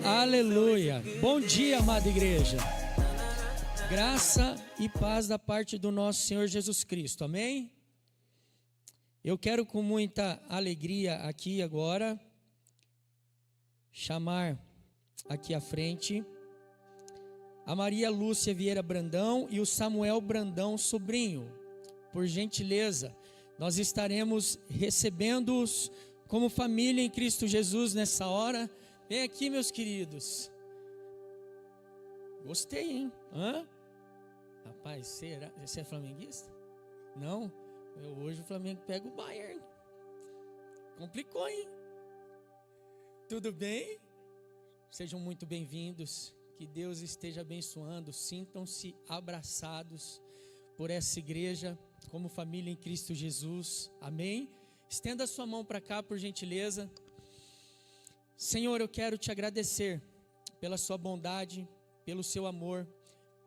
Aleluia. Bom dia, amada igreja. Graça e paz da parte do nosso Senhor Jesus Cristo. Amém? Eu quero com muita alegria aqui agora chamar aqui à frente a Maria Lúcia Vieira Brandão e o Samuel Brandão sobrinho. Por gentileza, nós estaremos recebendo-os como família em Cristo Jesus nessa hora. Vem aqui, meus queridos. Gostei, hein? Hã? Rapaz, será? Você é flamenguista? Não? Hoje o Flamengo pega o Bayern. Complicou, hein? Tudo bem? Sejam muito bem-vindos. Que Deus esteja abençoando. Sintam-se abraçados por essa igreja como família em Cristo Jesus. Amém? Estenda a sua mão para cá, por gentileza. Senhor, eu quero te agradecer pela sua bondade, pelo seu amor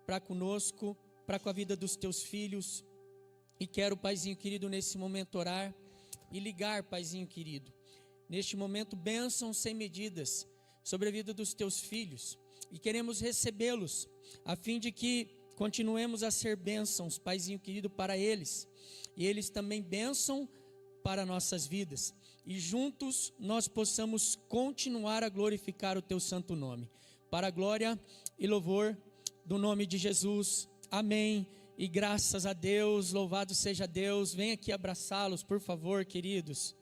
para conosco, para com a vida dos teus filhos. E quero, Paizinho querido, nesse momento orar e ligar, Paizinho querido, neste momento bênçãos sem medidas sobre a vida dos teus filhos. E queremos recebê-los, a fim de que continuemos a ser bênçãos, Paizinho querido, para eles. E eles também bênção para nossas vidas. E juntos nós possamos continuar a glorificar o teu santo nome. Para a glória e louvor do nome de Jesus. Amém. E graças a Deus, louvado seja Deus. Vem aqui abraçá-los, por favor, queridos.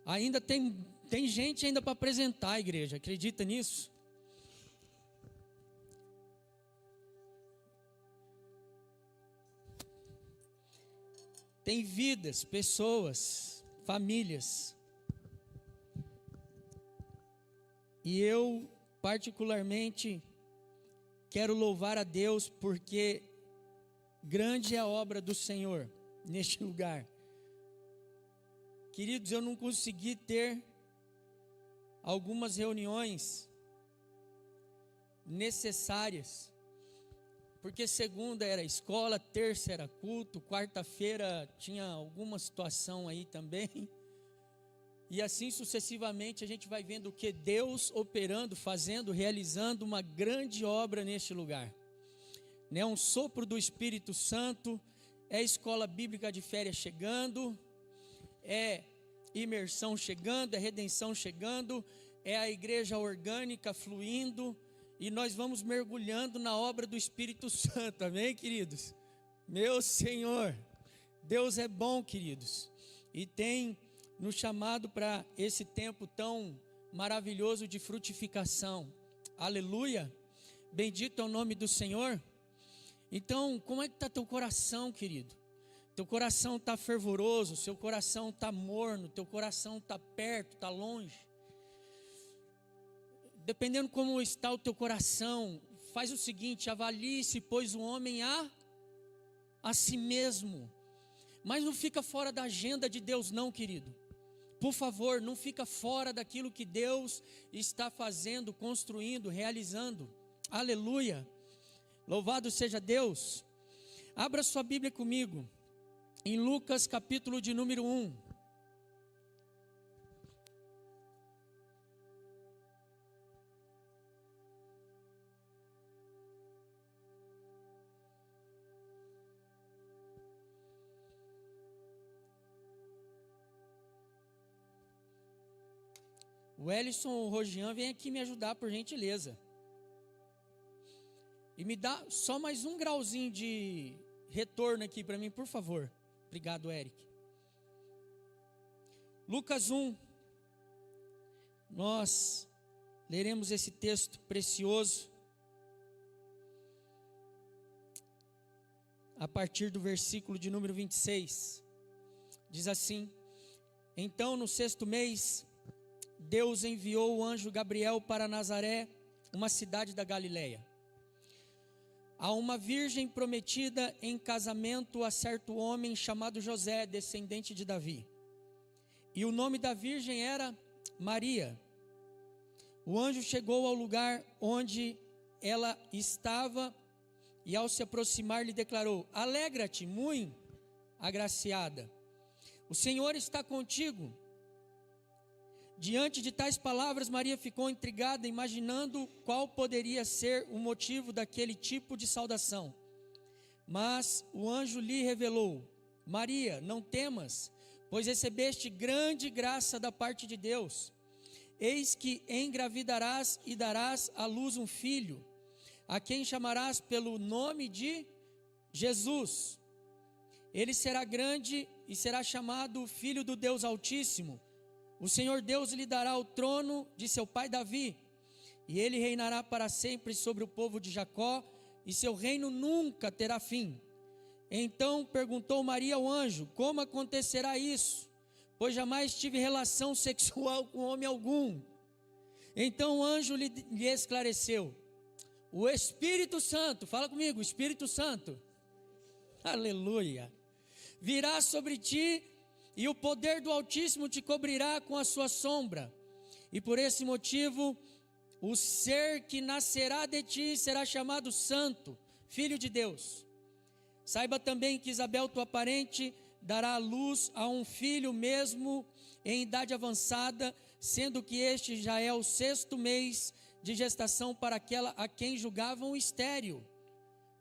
Ainda tem gente ainda para apresentar a igreja, acredita nisso? Tem vidas, pessoas, famílias. E eu, particularmente, quero louvar a Deus porque grande é a obra do Senhor neste lugar. Queridos, eu não consegui ter algumas reuniões necessárias, porque segunda era escola, terça era culto, quarta-feira tinha alguma situação aí também, e assim sucessivamente a gente vai vendo o que Deus operando, fazendo, realizando uma grande obra neste lugar, né? Um sopro do Espírito Santo, é a escola bíblica de férias chegando, é imersão chegando, é redenção chegando, é a igreja orgânica fluindo, e nós vamos mergulhando na obra do Espírito Santo, amém, queridos? Meu Senhor, Deus é bom, queridos, e tem nos chamado para esse tempo tão maravilhoso de frutificação, aleluia, bendito é o nome do Senhor. Então, como é que está teu coração, querido? Teu coração está fervoroso, seu coração está morno, teu coração está perto, está longe. Dependendo como está o teu coração, faz o seguinte, avalie-se, pois o homem a si mesmo. Mas não fica fora da agenda de Deus não, querido. Por favor, não fica fora daquilo que Deus está fazendo, construindo, realizando. Aleluia. Louvado seja Deus. Abra sua Bíblia comigo. Em Lucas capítulo de número 1. O Ellison Rogian vem aqui me ajudar, por gentileza. E me dá só mais um grauzinho de retorno aqui para mim, por favor. Obrigado, Eric. Lucas 1. Nós leremos esse texto precioso a partir do versículo de número 26. Diz assim: Então, no 6º mês, Deus enviou o anjo Gabriel para Nazaré, uma cidade da Galileia, a uma virgem prometida em casamento a certo homem chamado José, descendente de Davi. E o nome da virgem era Maria. O anjo chegou ao lugar onde ela estava e ao se aproximar lhe declarou: Alegra-te, muito agraciada, o Senhor está contigo. Diante de tais palavras, Maria ficou intrigada, imaginando qual poderia ser o motivo daquele tipo de saudação. Mas o anjo lhe revelou: Maria, não temas, pois recebeste grande graça da parte de Deus. Eis que engravidarás e darás à luz um filho, a quem chamarás pelo nome de Jesus. Ele será grande e será chamado Filho do Deus Altíssimo. O Senhor Deus lhe dará o trono de seu pai Davi, e ele reinará para sempre sobre o povo de Jacó, e seu reino nunca terá fim. Então perguntou Maria ao anjo: como acontecerá isso? Pois jamais tive relação sexual com homem algum. Então o anjo lhe esclareceu: o Espírito Santo, fala comigo, o Espírito Santo, aleluia, virá sobre ti, e o poder do Altíssimo te cobrirá com a sua sombra. E por esse motivo, o ser que nascerá de ti será chamado Santo, Filho de Deus. Saiba também que Isabel, tua parente, dará à luz a um filho mesmo em idade avançada, sendo que este já é o 6º mês de gestação para aquela a quem julgavam estéril.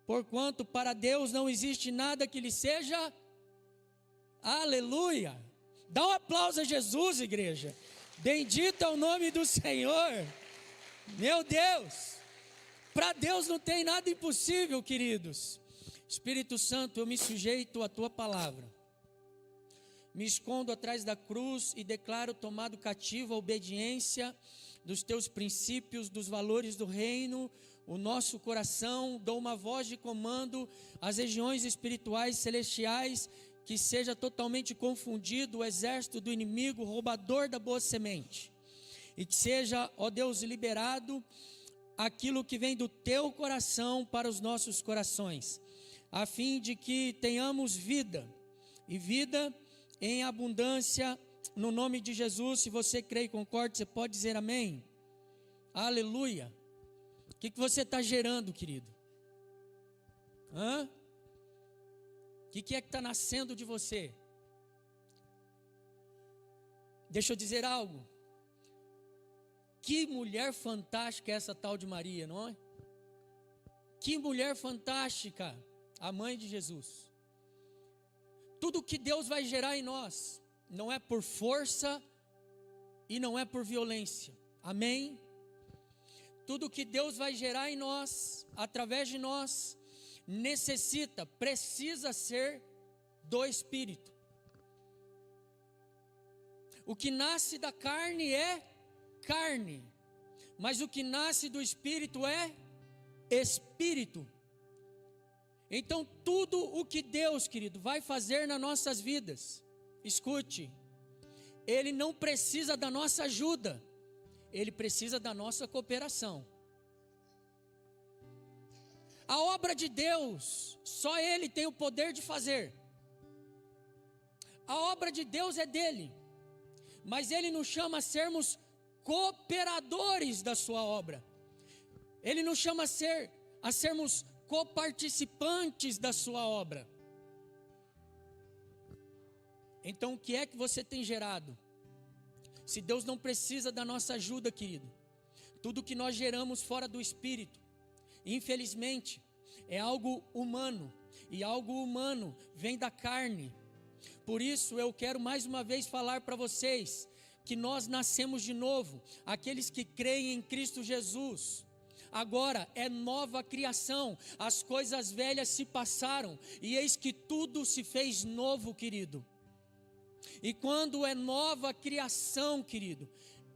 Porquanto para Deus não existe nada que lhe seja... Aleluia! Dá um aplauso a Jesus, igreja. Bendito é o nome do Senhor. Meu Deus! Para Deus não tem nada impossível, queridos. Espírito Santo, eu me sujeito à tua palavra. Me escondo atrás da cruz e declaro tomado cativo a obediência dos teus princípios, dos valores do reino, o nosso coração. Dou uma voz de comando às regiões espirituais celestiais, que seja totalmente confundido o exército do inimigo, roubador da boa semente, e que seja, ó Deus, liberado aquilo que vem do teu coração para os nossos corações, a fim de que tenhamos vida, e vida em abundância, no nome de Jesus. Se você crê e concorda, você pode dizer amém? Aleluia. O que você está gerando, querido? O que é que está nascendo de você? Deixa eu dizer algo. Que mulher fantástica é essa tal de Maria, não é? Que mulher fantástica, a mãe de Jesus. Tudo que Deus vai gerar em nós, não é por força e não é por violência. Amém? Tudo que Deus vai gerar em nós, através de nós, precisa ser do Espírito. O que nasce da carne é carne, mas o que nasce do Espírito é Espírito. Então tudo o que Deus, querido, vai fazer nas nossas vidas, escute, Ele não precisa da nossa ajuda, Ele precisa da nossa cooperação. A obra de Deus, só Ele tem o poder de fazer. A obra de Deus é dele, mas Ele nos chama a sermos cooperadores da sua obra. Ele nos chama a sermos coparticipantes da sua obra. Então o que é que você tem gerado? Se Deus não precisa da nossa ajuda, querido, tudo que nós geramos fora do Espírito, infelizmente, é algo humano, e algo humano vem da carne. Por isso eu quero mais uma vez falar para vocês, que nós nascemos de novo, aqueles que creem em Cristo Jesus. Agora é nova criação, as coisas velhas se passaram, e eis que tudo se fez novo, querido. E quando é nova criação, querido,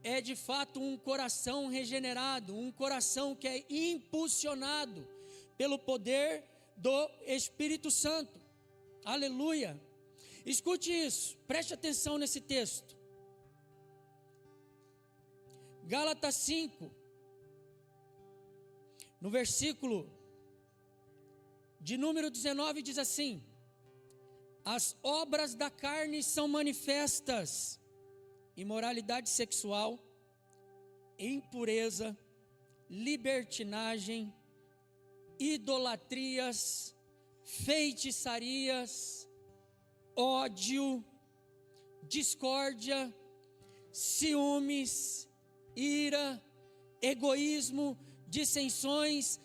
é de fato um coração regenerado, um coração que é impulsionado pelo poder do Espírito Santo. Aleluia. Escute isso, preste atenção nesse texto. Gálatas 5, no versículo de número 19, diz assim: as obras da carne são manifestas: imoralidade sexual, impureza, libertinagem, idolatrias, feitiçarias, ódio, discórdia, ciúmes, ira, egoísmo, dissensões,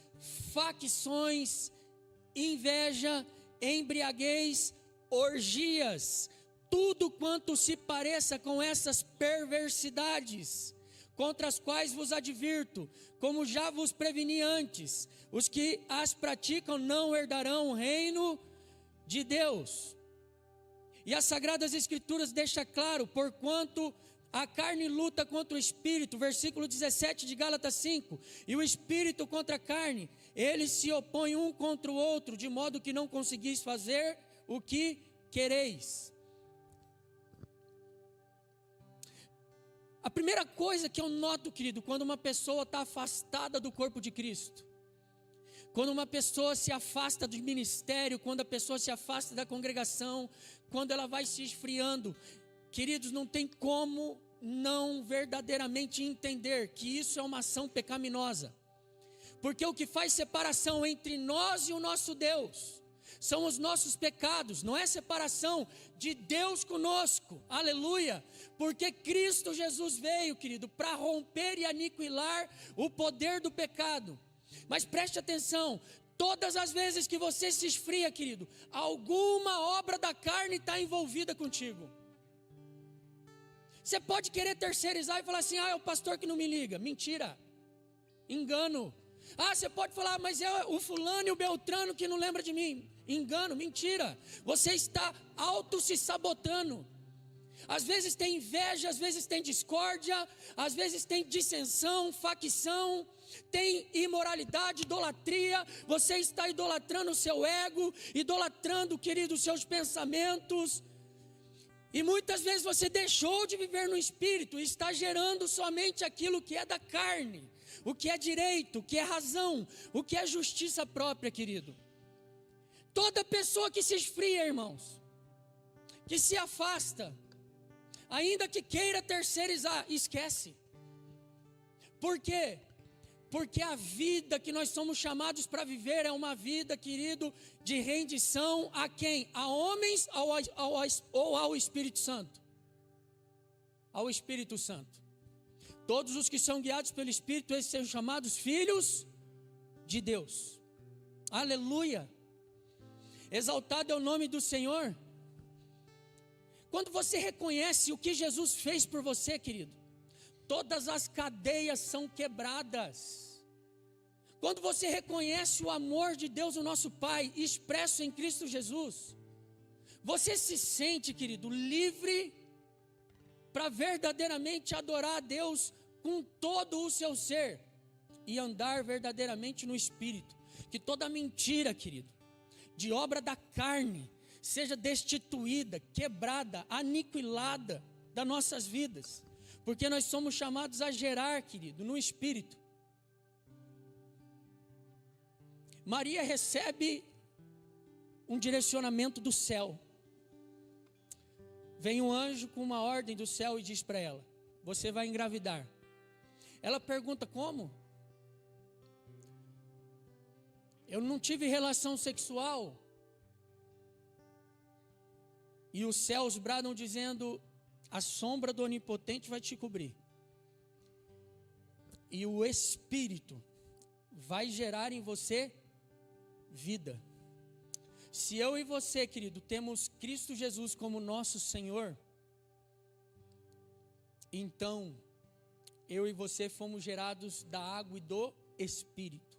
facções, inveja, embriaguez, orgias, tudo quanto se pareça com essas perversidades, contra as quais vos advirto, como já vos preveni antes, os que as praticam não herdarão o reino de Deus. E as Sagradas Escrituras deixam claro, porquanto a carne luta contra o Espírito, versículo 17 de Gálatas 5, e o Espírito contra a carne, eles se opõem um contra o outro, de modo que não conseguis fazer o que quereis. A primeira coisa que eu noto, querido, quando uma pessoa está afastada do corpo de Cristo, quando uma pessoa se afasta do ministério, quando a pessoa se afasta da congregação, quando ela vai se esfriando, queridos, não tem como não verdadeiramente entender que isso é uma ação pecaminosa, porque o que faz separação entre nós e o nosso Deus são os nossos pecados, não é separação de Deus conosco, aleluia, porque Cristo Jesus veio, querido, para romper e aniquilar o poder do pecado. Mas preste atenção, todas as vezes que você se esfria, querido, alguma obra da carne está envolvida contigo. Você pode querer terceirizar e falar assim, é o pastor que não me liga, mentira, engano. Você pode falar, mas é o fulano e o beltrano que não lembra de mim. Engano, mentira. Você está auto se sabotando. Às vezes tem inveja, às vezes tem discórdia, às vezes tem dissensão, facção, tem imoralidade, idolatria. Você está idolatrando o seu ego, idolatrando, querido, os seus pensamentos. E muitas vezes você deixou de viver no Espírito e está gerando somente aquilo que é da carne, o que é direito, o que é razão, o que é justiça própria, querido. Toda pessoa que se esfria, irmãos, que se afasta, ainda que queira terceirizar, esquece. Por quê? Porque a vida que nós somos chamados para viver é uma vida, querido, de rendição a quem? A homens ou ao Espírito Santo? Ao Espírito Santo. Todos os que são guiados pelo Espírito, eles são chamados filhos de Deus. Aleluia. Exaltado é o nome do Senhor. Quando você reconhece o que Jesus fez por você, querido, todas as cadeias são quebradas. Quando você reconhece o amor de Deus, o nosso Pai, expresso em Cristo Jesus, você se sente, querido, livre para verdadeiramente adorar a Deus com todo o seu ser e andar verdadeiramente no Espírito. Que toda mentira, querido, de obra da carne, seja destituída, quebrada, aniquilada das nossas vidas, porque nós somos chamados a gerar, querido, no Espírito. Maria recebe um direcionamento do céu. Vem um anjo com uma ordem do céu e diz para ela: você vai engravidar. Ela pergunta: como? Eu não tive relação sexual. E os céus bradam dizendo: a sombra do Onipotente vai te cobrir. E o Espírito vai gerar em você vida. Se eu e você, querido, temos Cristo Jesus como nosso Senhor, então eu e você fomos gerados da água e do Espírito.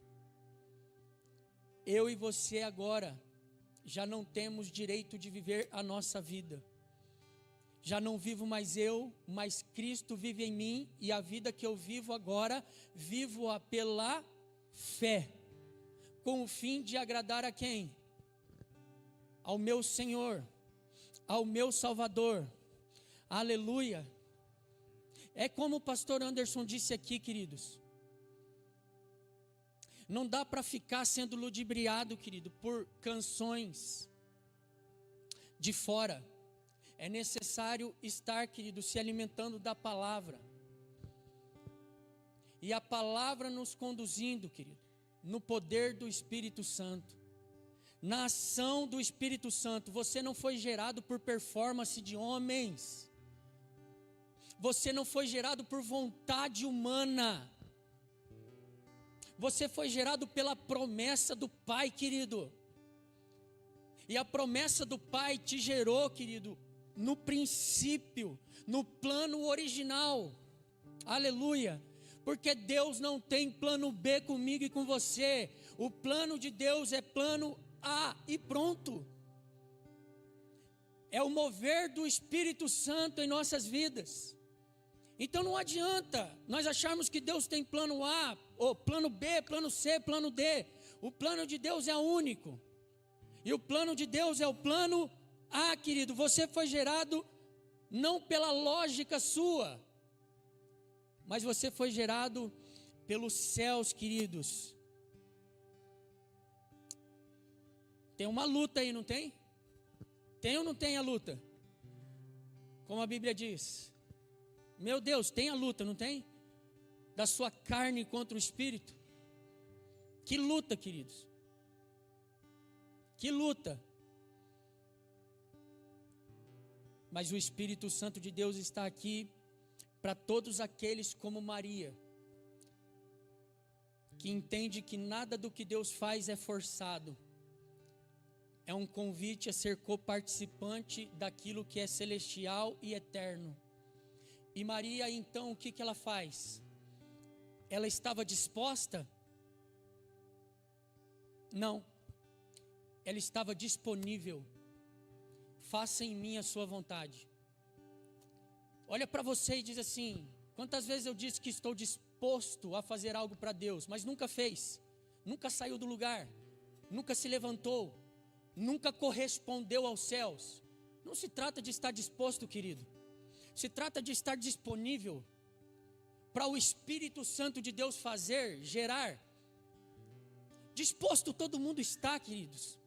Eu e você agora já não temos direito de viver a nossa vida. Já não vivo mais eu, mas Cristo vive em mim, e a vida que eu vivo agora, vivo-a pela fé, com o fim de agradar a quem? Ao meu Senhor, ao meu Salvador. Aleluia. É como o pastor Anderson disse aqui, queridos, não dá para ficar sendo ludibriado, querido, por canções de fora. É necessário estar, querido, se alimentando da palavra. E a palavra nos conduzindo, querido, no poder do Espírito Santo, na ação do Espírito Santo. Você não foi gerado por performance de homens. você não foi gerado por vontade humana. Você foi gerado pela promessa do Pai, querido. E a promessa do Pai te gerou, querido, no princípio, no plano original. Aleluia. Porque Deus não tem plano B comigo e com você. O plano de Deus é plano A e pronto. É o mover do Espírito Santo em nossas vidas. Então não adianta nós acharmos que Deus tem plano A, ou plano B, plano C, plano D. O plano de Deus é único. E o plano de Deus é o plano A, querido. Você foi gerado não pela lógica sua, mas você foi gerado pelos céus, queridos. Tem uma luta aí, não tem? Tem ou não tem a luta? Como a Bíblia diz. Meu Deus, tem a luta, não tem? Da sua carne contra o Espírito. Que luta, queridos. Que luta. Mas o Espírito Santo de Deus está aqui para todos aqueles como Maria, que entende que nada do que Deus faz é forçado. É um convite a ser coparticipante daquilo que é celestial e eterno. E Maria, então, o que ela faz? Ela estava disposta? Não. Ela estava disponível. Faça em mim a sua vontade. Olha para você e diz assim: quantas vezes eu disse que estou disposto a fazer algo para Deus, mas nunca fez, nunca saiu do lugar, nunca se levantou, nunca correspondeu aos céus. Não se trata de estar disposto, querido. Se trata de estar disponível para o Espírito Santo de Deus fazer, gerar. Disposto todo mundo está, queridos.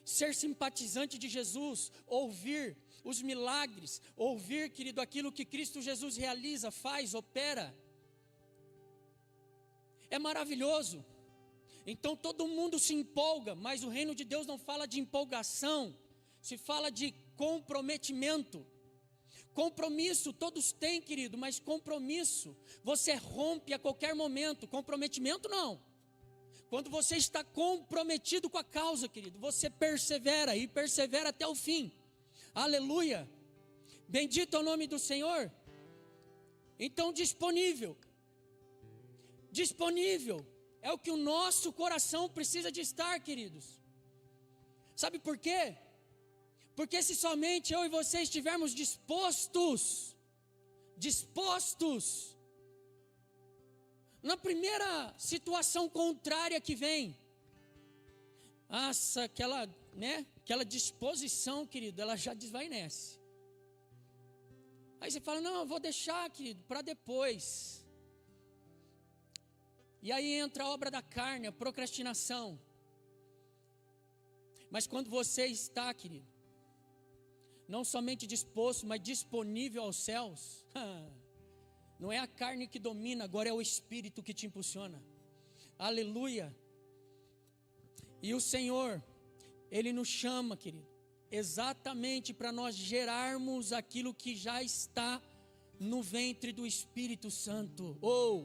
Ser simpatizante de Jesus, ouvir os milagres, ouvir, querido, aquilo que Cristo Jesus realiza, faz, opera. É maravilhoso. Então todo mundo se empolga, mas o reino de Deus não fala de empolgação, se fala de comprometimento. Compromisso todos têm, querido, mas compromisso você rompe a qualquer momento. Comprometimento não. Quando você está comprometido com a causa, querido, você persevera e persevera até o fim. Aleluia. Bendito é o nome do Senhor. Então disponível. Disponível é o que o nosso coração precisa de estar, queridos. Sabe por quê? Porque se somente eu e você estivermos dispostos, na primeira situação contrária que vem, aquela disposição, querido, ela já desvanece. Aí você fala: não, eu vou deixar, querido, para depois. E aí entra a obra da carne, a procrastinação. Mas quando você está, querido, não somente disposto, mas disponível aos céus, não é a carne que domina, agora é o Espírito que te impulsiona. Aleluia. E o Senhor, Ele nos chama, querido, exatamente para nós gerarmos aquilo que já está no ventre do Espírito Santo.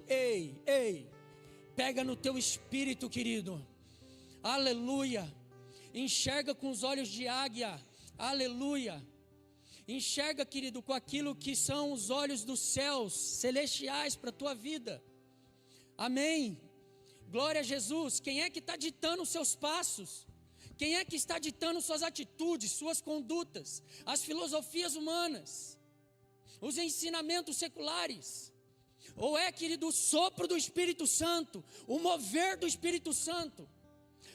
Ei, pega no teu espírito, querido. Aleluia. Enxerga com os olhos de águia. Aleluia. Enxerga, querido, com aquilo que são os olhos dos céus celestiais para a tua vida. Amém. Glória a Jesus. Quem é que está ditando os seus passos? Quem é que está ditando suas atitudes, suas condutas? As filosofias humanas, os ensinamentos seculares? Ou é, querido, o sopro do Espírito Santo, o mover do Espírito Santo,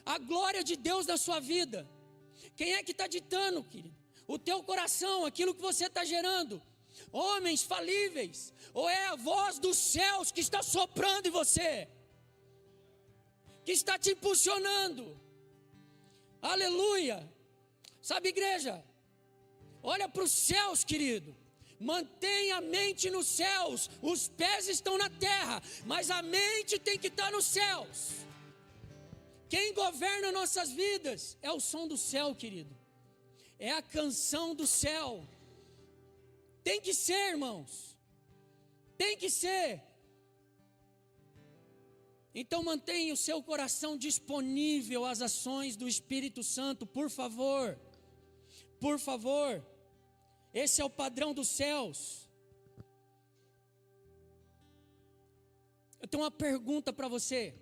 a glória de Deus na sua vida? Quem é que está ditando, querido, o teu coração, aquilo que você está gerando? Homens falíveis? Ou é a voz dos céus que está soprando em você, que está te impulsionando? Aleluia. Sabe, igreja, olha para os céus, querido. Mantenha a mente nos céus. Os pés estão na terra, mas a mente tem que estar nos céus. Quem governa nossas vidas é o som do céu, querido. É a canção do céu. Tem que ser, irmãos. Tem que ser. Então mantenha o seu coração disponível às ações do Espírito Santo, por favor. Por favor. Esse é o padrão dos céus. Eu tenho uma pergunta para você.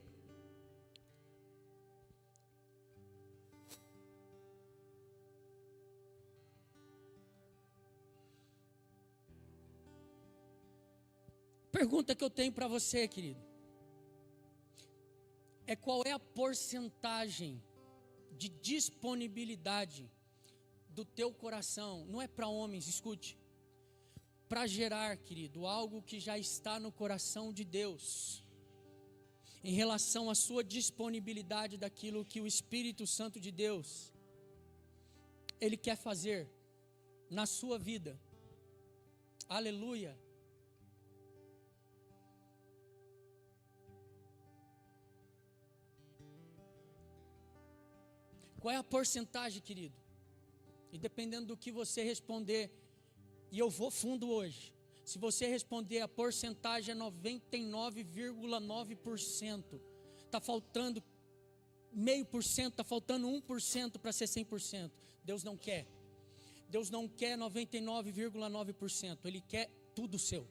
Pergunta que eu tenho para você, querido, é qual é a porcentagem de disponibilidade do teu coração, não é para homens, escute, para gerar, querido, algo que já está no coração de Deus, em relação à sua disponibilidade daquilo que o Espírito Santo de Deus, Ele quer fazer na sua vida. Aleluia. Qual é a porcentagem, querido? E dependendo do que você responder, e eu vou fundo hoje, se você responder a porcentagem é 99,9%, está faltando 0,5%, está faltando 1% para ser 100%. Deus não quer. Deus não quer 99,9%, Ele quer tudo seu.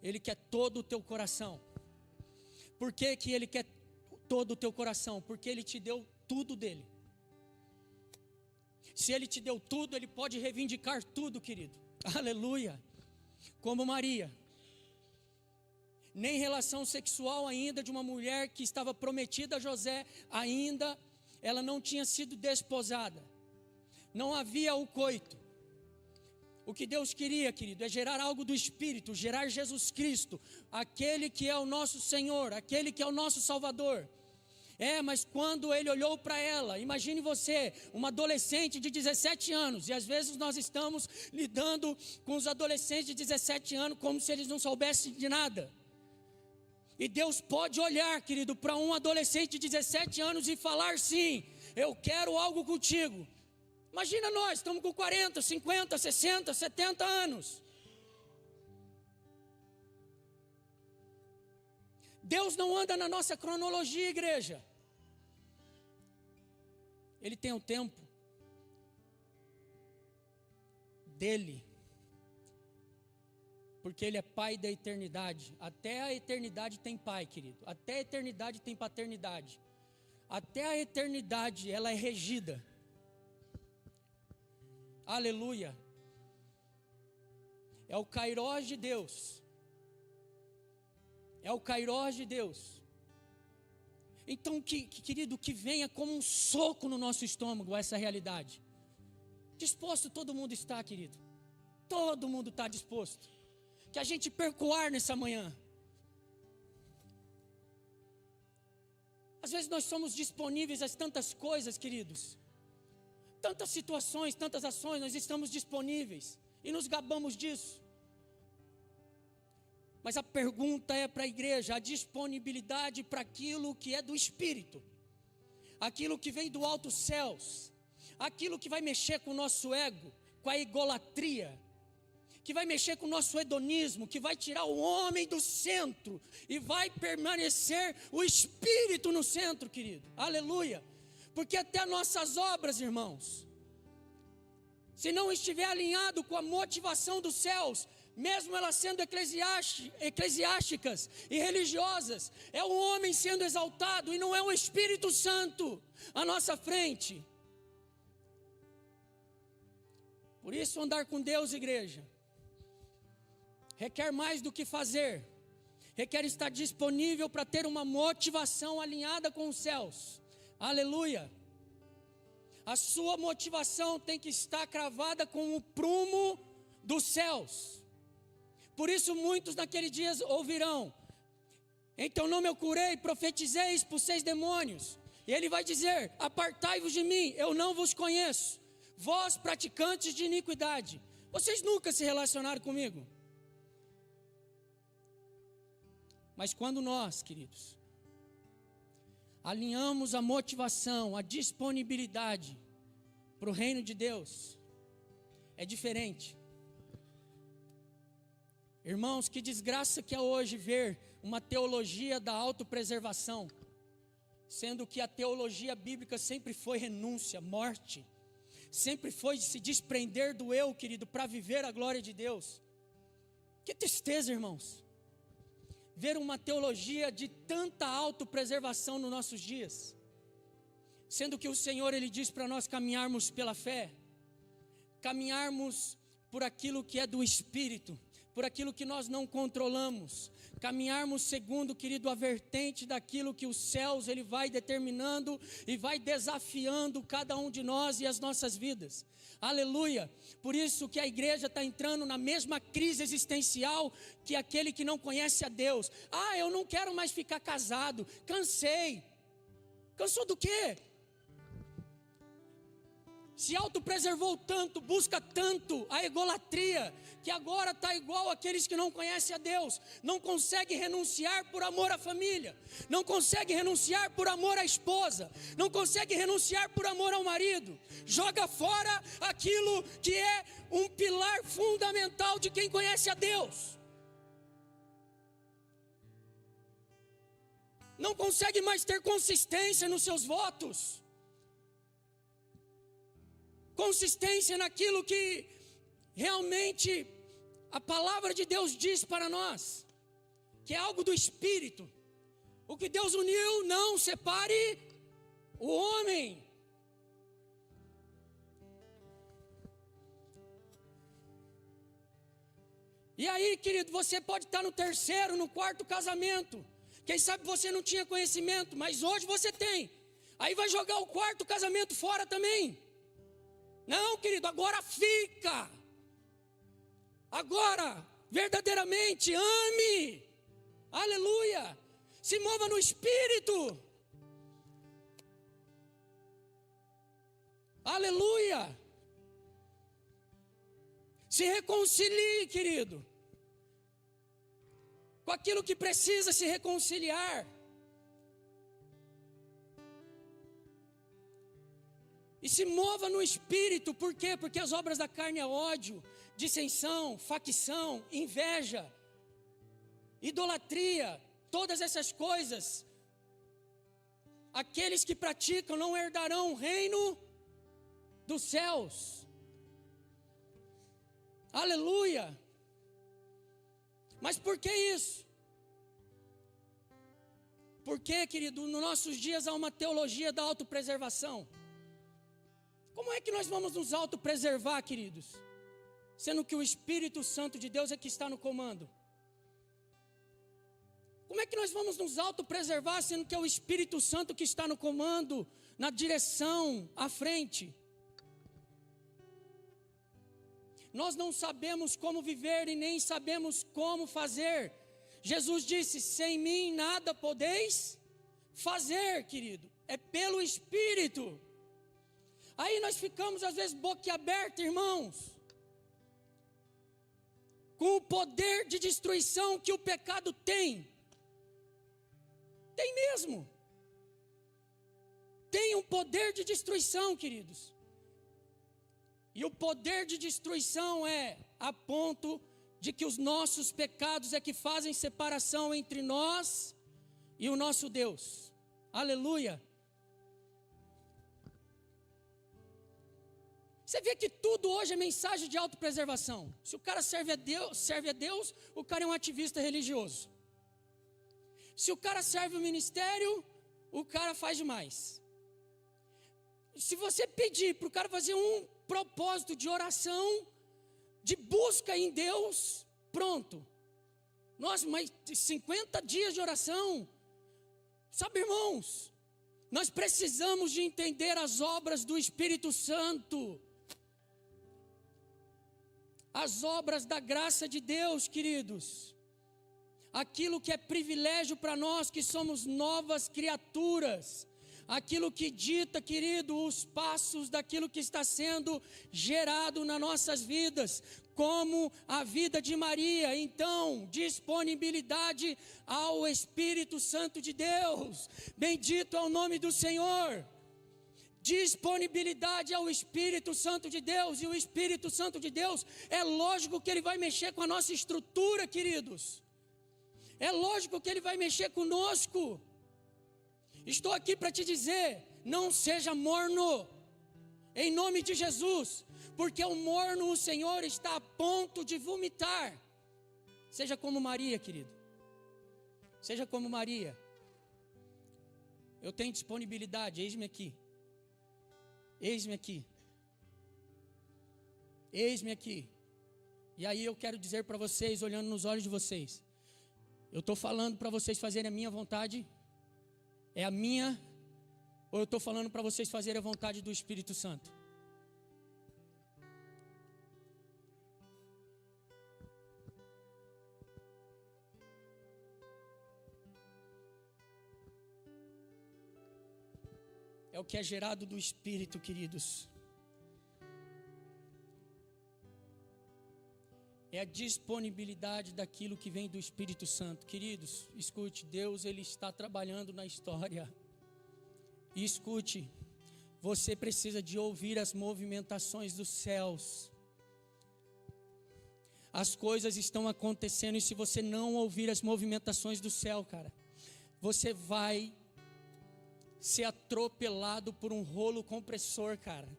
Ele quer todo o teu coração. Por que que Ele quer todo o teu coração? Porque Ele te deu tudo dele. Se Ele te deu tudo, Ele pode reivindicar tudo, querido. Aleluia. Como Maria. Nem relação sexual ainda de uma mulher que estava prometida a José, ainda ela não tinha sido desposada. Não havia o coito. O que Deus queria, querido, é gerar algo do Espírito, gerar Jesus Cristo, aquele que é o nosso Senhor, aquele que é o nosso Salvador. Mas quando ele olhou para ela, imagine você, uma adolescente de 17 anos, e às vezes nós estamos lidando com os adolescentes de 17 anos como se eles não soubessem de nada. E Deus pode olhar, querido, para um adolescente de 17 anos e falar sim, eu quero algo contigo. Imagina nós, estamos com 40, 50, 60, 70 anos. Deus não anda na nossa cronologia, igreja. Ele tem o tempo dele, porque Ele é Pai da eternidade. Até a eternidade tem Pai, querido. Até a eternidade tem paternidade. Até a eternidade ela é regida. Aleluia. É o Kairós de Deus. É o Kairós de Deus. Então, querido, que venha como um soco no nosso estômago essa realidade. Disposto todo mundo está, querido. Todo mundo está disposto. Que a gente perca o ar nessa manhã. Às vezes nós somos disponíveis a tantas coisas, queridos. Tantas situações, tantas ações, nós estamos disponíveis. E nos gabamos disso. Mas a pergunta é para a igreja, a disponibilidade para aquilo que é do Espírito, aquilo que vem do alto céus, aquilo que vai mexer com o nosso ego, com a egolatria, que vai mexer com o nosso hedonismo, que vai tirar o homem do centro e vai permanecer o Espírito no centro, querido, aleluia, porque até nossas obras, irmãos, se não estiver alinhado com a motivação dos céus, mesmo elas sendo eclesiásticas e religiosas, é o homem sendo exaltado e não é o Espírito Santo à nossa frente. Por isso andar com Deus, igreja, requer mais do que fazer, requer estar disponível para ter uma motivação alinhada com os céus, aleluia. A sua motivação tem que estar cravada com o prumo dos céus. Por isso muitos naqueles dias ouvirão, em teu nome eu curei, profetizei, expulsei demônios. E ele vai dizer, apartai-vos de mim, eu não vos conheço, vós praticantes de iniquidade. Vocês nunca se relacionaram comigo. Mas quando nós, queridos, alinhamos a motivação, a disponibilidade para o reino de Deus, é diferente. Irmãos, que desgraça que é hoje ver uma teologia da autopreservação, sendo que a teologia bíblica sempre foi renúncia, morte, sempre foi se desprender do eu, querido, para viver a glória de Deus. Que tristeza, irmãos, ver uma teologia de tanta autopreservação nos nossos dias, sendo que o Senhor, Ele diz para nós caminharmos pela fé, caminharmos por aquilo que é do Espírito, por aquilo que nós não controlamos, caminharmos segundo, querido, a vertente daquilo que os céus Ele vai determinando e vai desafiando cada um de nós e as nossas vidas. Aleluia. Por isso que a igreja está entrando na mesma crise existencial que aquele que não conhece a Deus. Eu não quero mais ficar casado, cansei. Cansou do quê? Se autopreservou tanto, busca tanto a egolatria, que agora está igual aqueles que não conhecem a Deus. Não consegue renunciar por amor à família, não consegue renunciar por amor à esposa, não consegue renunciar por amor ao marido. Joga fora aquilo que é um pilar fundamental de quem conhece a Deus. Não consegue mais ter consistência nos seus votos, consistência naquilo que realmente a palavra de Deus diz para nós, que é algo do Espírito. O que Deus uniu, não separe o homem. E aí, querido, você pode estar no terceiro, no quarto casamento. Quem sabe você não tinha conhecimento, mas hoje você tem. Aí vai jogar o quarto casamento fora também. Não, querido, agora fica. Agora, verdadeiramente, ame. Aleluia. Se mova no Espírito. Aleluia. Se reconcilie, querido, com aquilo que precisa se reconciliar. E se mova no Espírito. Por quê? Porque as obras da carne é ódio, dissensão, facção, inveja, idolatria, todas essas coisas. Aqueles que praticam não herdarão o reino dos céus. Aleluia. Mas por que isso? Porque, querido, nos nossos dias há uma teologia da autopreservação. Como é que nós vamos nos autopreservar, queridos? Sendo que o Espírito Santo de Deus é que está no comando. Como é que nós vamos nos autopreservar, sendo que é o Espírito Santo que está no comando, na direção, à frente? Nós não sabemos como viver e nem sabemos como fazer. Jesus disse: sem mim nada podeis fazer, querido. É pelo Espírito. Aí nós ficamos às vezes boquiabertos, irmãos, com o poder de destruição que o pecado tem. Tem mesmo. Tem um poder de destruição, queridos. E o poder de destruição é a ponto de que os nossos pecados é que fazem separação entre nós e o nosso Deus. Aleluia. Você vê que tudo hoje é mensagem de autopreservação. Se o cara serve a Deus, o cara é um ativista religioso. Se o cara serve o ministério, o cara faz demais. Se você pedir para o cara fazer um propósito de oração, de busca em Deus, pronto. Nossa, mas 50 dias de oração. Sabe, irmãos, nós precisamos de entender as obras do Espírito Santo. As obras da graça de Deus, queridos. Aquilo que é privilégio para nós que somos novas criaturas. Aquilo que dita, querido, os passos daquilo que está sendo gerado nas nossas vidas, como a vida de Maria. Então, disponibilidade ao Espírito Santo de Deus. Bendito é o nome do Senhor. disponibilidade ao Espírito Santo de Deus. E o Espírito Santo de Deus, é lógico que ele vai mexer com a nossa estrutura, queridos. É lógico que ele vai mexer conosco. Estou aqui para te dizer, não seja morno, em nome de Jesus, porque o morno o Senhor está a ponto de vomitar. Seja como Maria, querido. Seja como Maria. Eu tenho disponibilidade, eis-me aqui. Eis-me aqui. Eis-me aqui. E aí eu quero dizer para vocês, olhando nos olhos de vocês, eu estou falando para vocês fazerem a minha vontade? É a minha? Ou eu estou falando para vocês fazerem a vontade do Espírito Santo? É o que é gerado do Espírito, queridos. É a disponibilidade daquilo que vem do Espírito Santo. Queridos, escute, Deus ele está trabalhando na história. E escute, você precisa de ouvir as movimentações dos céus. As coisas estão acontecendo e se você não ouvir as movimentações do céu, cara, você vai ser atropelado por um rolo compressor, cara.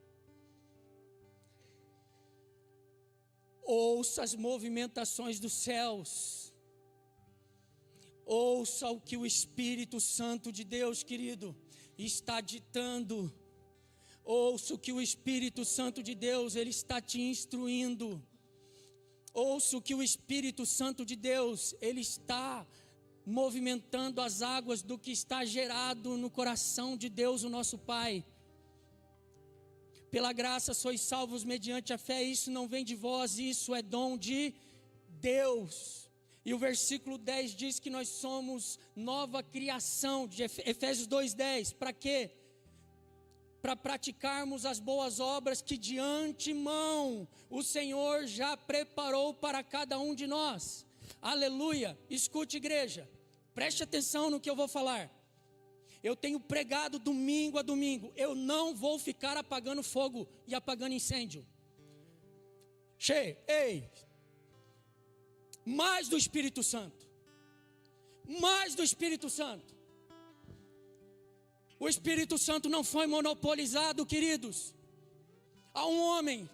Ouça as movimentações dos céus. Ouça o que o Espírito Santo de Deus, querido, está ditando. Ouça o que o Espírito Santo de Deus, ele está te instruindo. Ouça o que o Espírito Santo de Deus, ele está movimentando as águas do que está gerado no coração de Deus, o nosso Pai. Pela graça sois salvos mediante a fé, isso não vem de vós, isso é dom de Deus. E o versículo 10 diz que nós somos nova criação, de Efésios 2:10, para quê? Para praticarmos as boas obras que de antemão o Senhor já preparou para cada um de nós. Aleluia, escute igreja, preste atenção no que eu vou falar. Eu tenho pregado domingo a domingo, eu não vou ficar apagando fogo e apagando incêndio. Ei, mais do Espírito Santo, mais do Espírito Santo. O Espírito Santo não foi monopolizado, queridos, a um homem.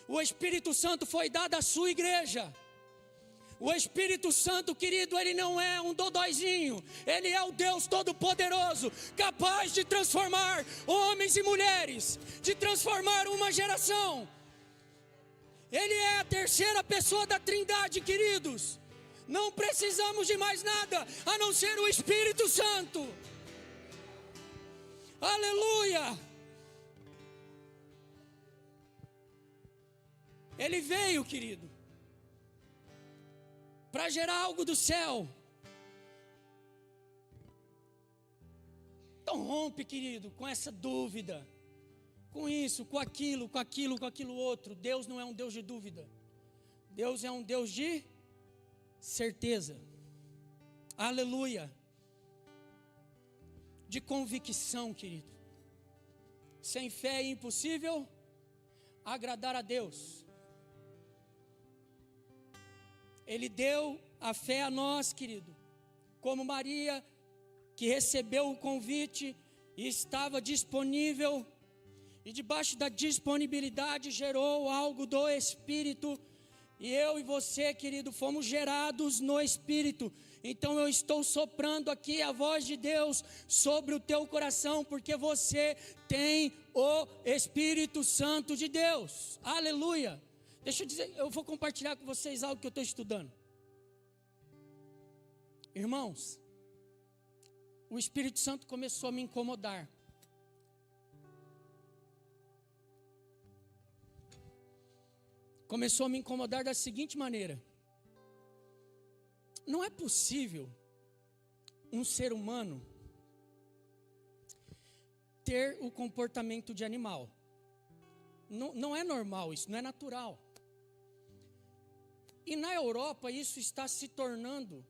O Espírito Santo foi dado à sua igreja. O Espírito Santo, querido, ele não é um dodóizinho. Ele é o Deus Todo-Poderoso, capaz de transformar homens e mulheres, de transformar uma geração. Ele é a terceira pessoa da Trindade, queridos. Não precisamos de mais nada, a não ser o Espírito Santo. Aleluia! Ele veio, querido, para gerar algo do céu. Então rompe, querido, com essa dúvida, com isso, com aquilo, com aquilo, com aquilo outro. Deus não é um Deus de dúvida. Deus é um Deus de certeza. Aleluia. De convicção, querido. Sem fé é impossível agradar a Deus. Ele deu a fé a nós, querido, como Maria, que recebeu o convite e estava disponível, e debaixo da disponibilidade gerou algo do Espírito, e eu e você, querido, fomos gerados no Espírito. Então eu estou soprando aqui a voz de Deus sobre o teu coração, porque você tem o Espírito Santo de Deus. Aleluia! Deixa eu dizer, eu vou compartilhar com vocês algo que eu estou estudando. Irmãos, o Espírito Santo começou a me incomodar. Começou a me incomodar da seguinte maneira: não é possível um ser humano ter o comportamento de animal. Não é normal isso, não é natural. E na Europa isso está se tornando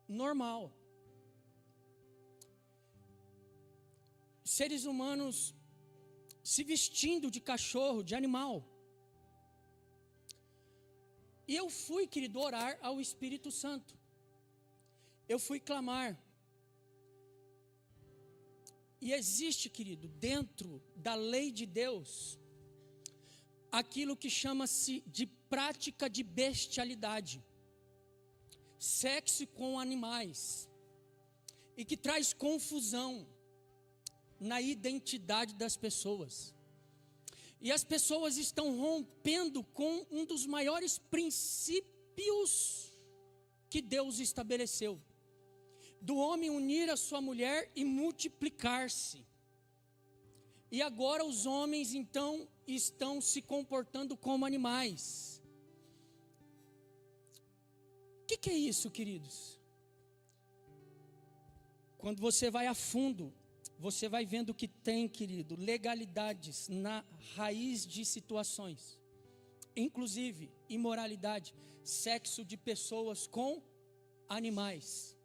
normal. Seres humanos se vestindo de cachorro, de animal. E eu fui, querido, orar ao Espírito Santo. Eu fui clamar. E existe, querido, dentro da lei de Deus, aquilo que chama-se de prática de bestialidade, sexo com animais, e que traz confusão na identidade das pessoas. E as pessoas estão rompendo com um dos maiores princípios que Deus estabeleceu: do homem unir a sua mulher e multiplicar-se. E agora os homens então estão se comportando como animais. O que é isso, queridos? Quando você vai a fundo, você vai vendo que tem, querido, legalidades na raiz de situações, inclusive imoralidade, sexo de pessoas com animais.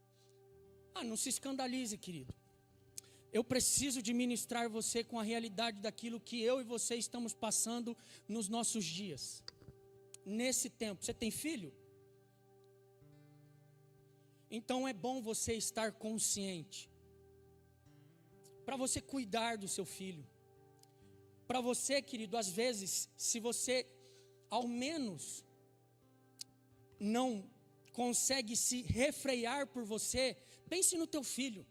Não se escandalize, querido. Eu preciso de ministrar você com a realidade daquilo que eu e você estamos passando nos nossos dias, nesse tempo. Você tem filho? Então é bom você estar consciente, para você cuidar do seu filho. Para você, querido, às vezes, se você ao menos não consegue se refrear por você, pense no teu filho.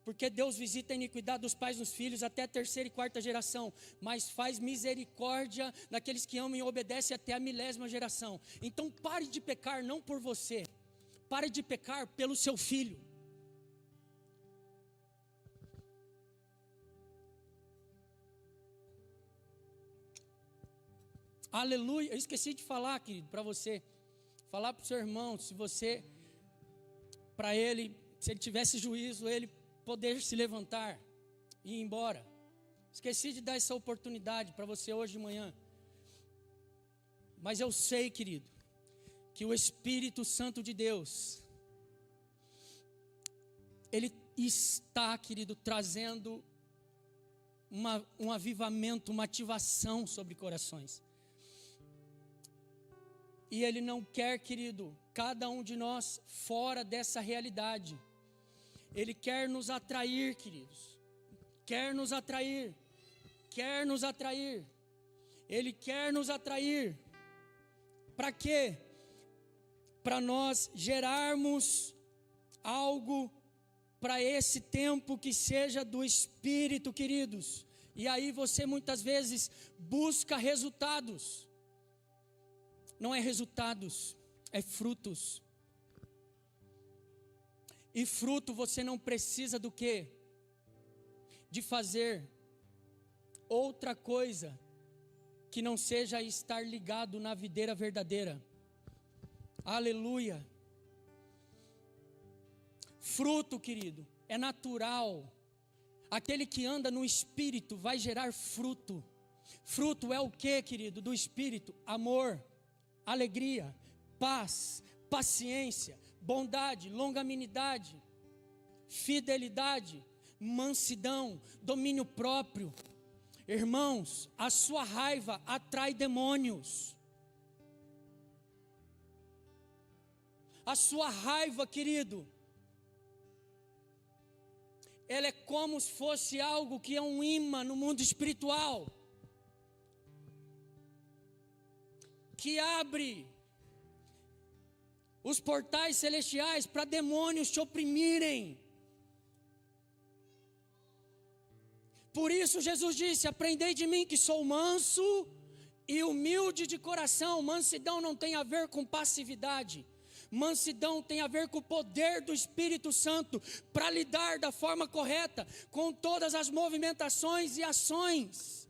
Porque Deus visita a iniquidade dos pais nos filhos até a 3ª e 4ª geração, mas faz misericórdia daqueles que amam e obedecem até a 1000ª geração. Então pare de pecar não por você, pare de pecar pelo seu filho. Aleluia. Eu esqueci de falar, querido, para você. Falar para o seu irmão, se você, para ele, se ele tivesse juízo, ele poder se levantar e ir embora. Esqueci de dar essa oportunidade para você hoje de manhã. Mas eu sei, querido, que o Espírito Santo de Deus, Ele está, querido, trazendo um avivamento, uma ativação sobre corações. E Ele não quer, querido, cada um de nós fora dessa realidade. Ele quer nos atrair, queridos. Quer nos atrair. Quer nos atrair. Ele quer nos atrair. Para quê? Para nós gerarmos algo para esse tempo que seja do Espírito, queridos. E aí você muitas vezes busca resultados. Não é resultados, é frutos. E fruto você não precisa do quê? De fazer outra coisa que não seja estar ligado na videira verdadeira. Aleluia. Fruto, querido, é natural. Aquele que anda no Espírito vai gerar fruto. Fruto é o que, querido, do Espírito? Amor, alegria, paz, paciência, bondade, longanimidade, fidelidade, mansidão, domínio próprio. Irmãos, a sua raiva atrai demônios. A sua raiva, querido, ela é como se fosse algo que é um imã no mundo espiritual, que abre os portais celestiais para demônios te oprimirem. Por isso Jesus disse: aprendei de mim que sou manso e humilde de coração. Mansidão não tem a ver com passividade. Mansidão tem a ver com o poder do Espírito Santo para lidar da forma correta com todas as movimentações e ações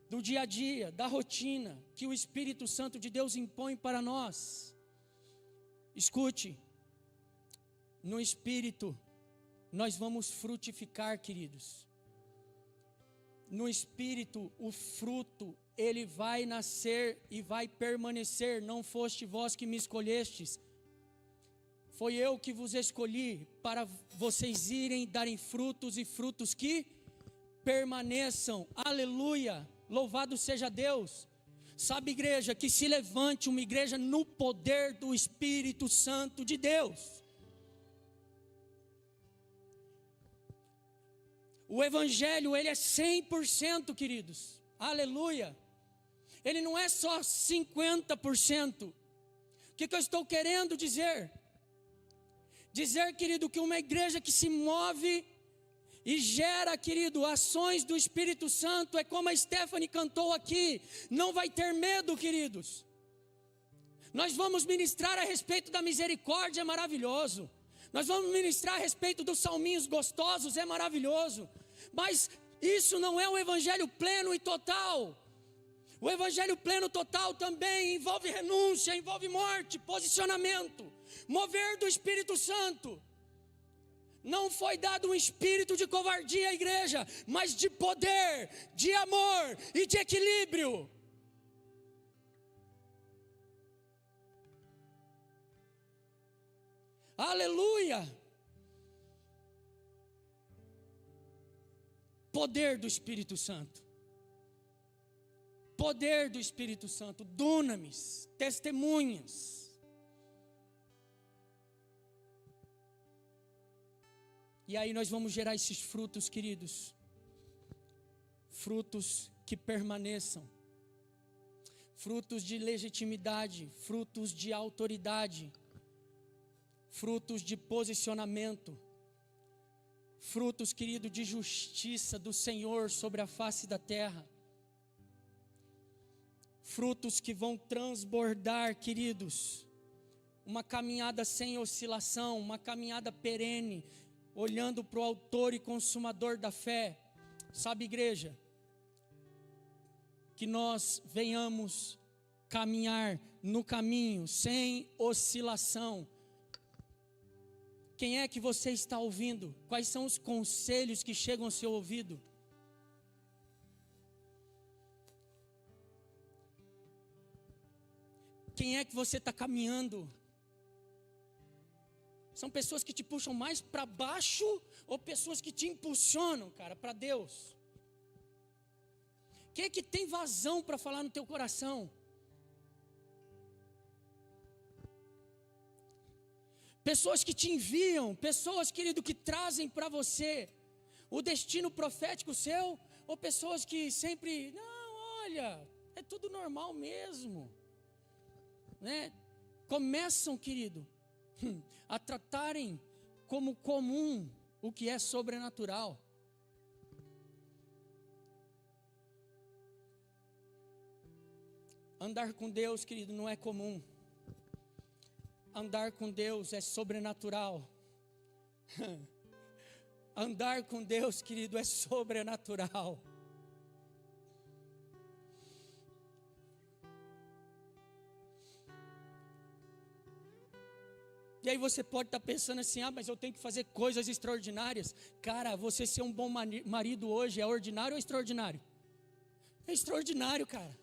do dia a dia, da rotina que o Espírito Santo de Deus impõe para nós. Escute, no Espírito nós vamos frutificar, queridos. No Espírito o fruto ele vai nascer e vai permanecer. Não foste vós que me escolhestes, foi eu que vos escolhi para vocês irem darem frutos, e frutos que permaneçam. Aleluia, louvado seja Deus. Sabe, igreja, que se levante uma igreja no poder do Espírito Santo de Deus. O Evangelho, ele é 100%, queridos. Aleluia. Ele não é só 50%. O que eu estou querendo dizer? Dizer, querido, que uma igreja que se move e gera, querido, ações do Espírito Santo, é como a Stephanie cantou aqui, não vai ter medo, queridos. Nós vamos ministrar a respeito da misericórdia, é maravilhoso. Nós vamos ministrar a respeito dos salminhos gostosos, é maravilhoso. Mas isso não é o evangelho pleno e total. O evangelho pleno total também envolve renúncia, envolve morte, posicionamento, mover do Espírito Santo. Não foi dado um espírito de covardia à igreja, mas de poder, de amor e de equilíbrio. Aleluia! Poder do Espírito Santo. Poder do Espírito Santo, dunamis, testemunhas. E aí nós vamos gerar esses frutos, queridos. Frutos que permaneçam. Frutos de legitimidade, frutos de autoridade. Frutos de posicionamento. Frutos, querido, de justiça do Senhor sobre a face da terra. Frutos que vão transbordar, queridos. Uma caminhada sem oscilação, uma caminhada perene, olhando para o autor e consumador da fé. Sabe, igreja, que nós venhamos caminhar no caminho sem oscilação. Quem é que você está ouvindo? Quais são os conselhos que chegam ao seu ouvido? Quem é que você está caminhando? São pessoas que te puxam mais para baixo ou pessoas que te impulsionam, cara, para Deus? Quem é que tem vazão para falar no teu coração? Pessoas que te enviam, pessoas, querido, que trazem para você o destino profético seu, ou pessoas que sempre, não, olha, é tudo normal mesmo, né? Começam, querido, a tratarem como comum o que é sobrenatural. Andar com Deus, querido, não é comum. Andar com Deus é sobrenatural. Andar com Deus, querido, é sobrenatural. E aí você pode estar pensando assim, mas eu tenho que fazer coisas extraordinárias. Cara, você ser um bom marido hoje é ordinário ou extraordinário? É extraordinário, cara.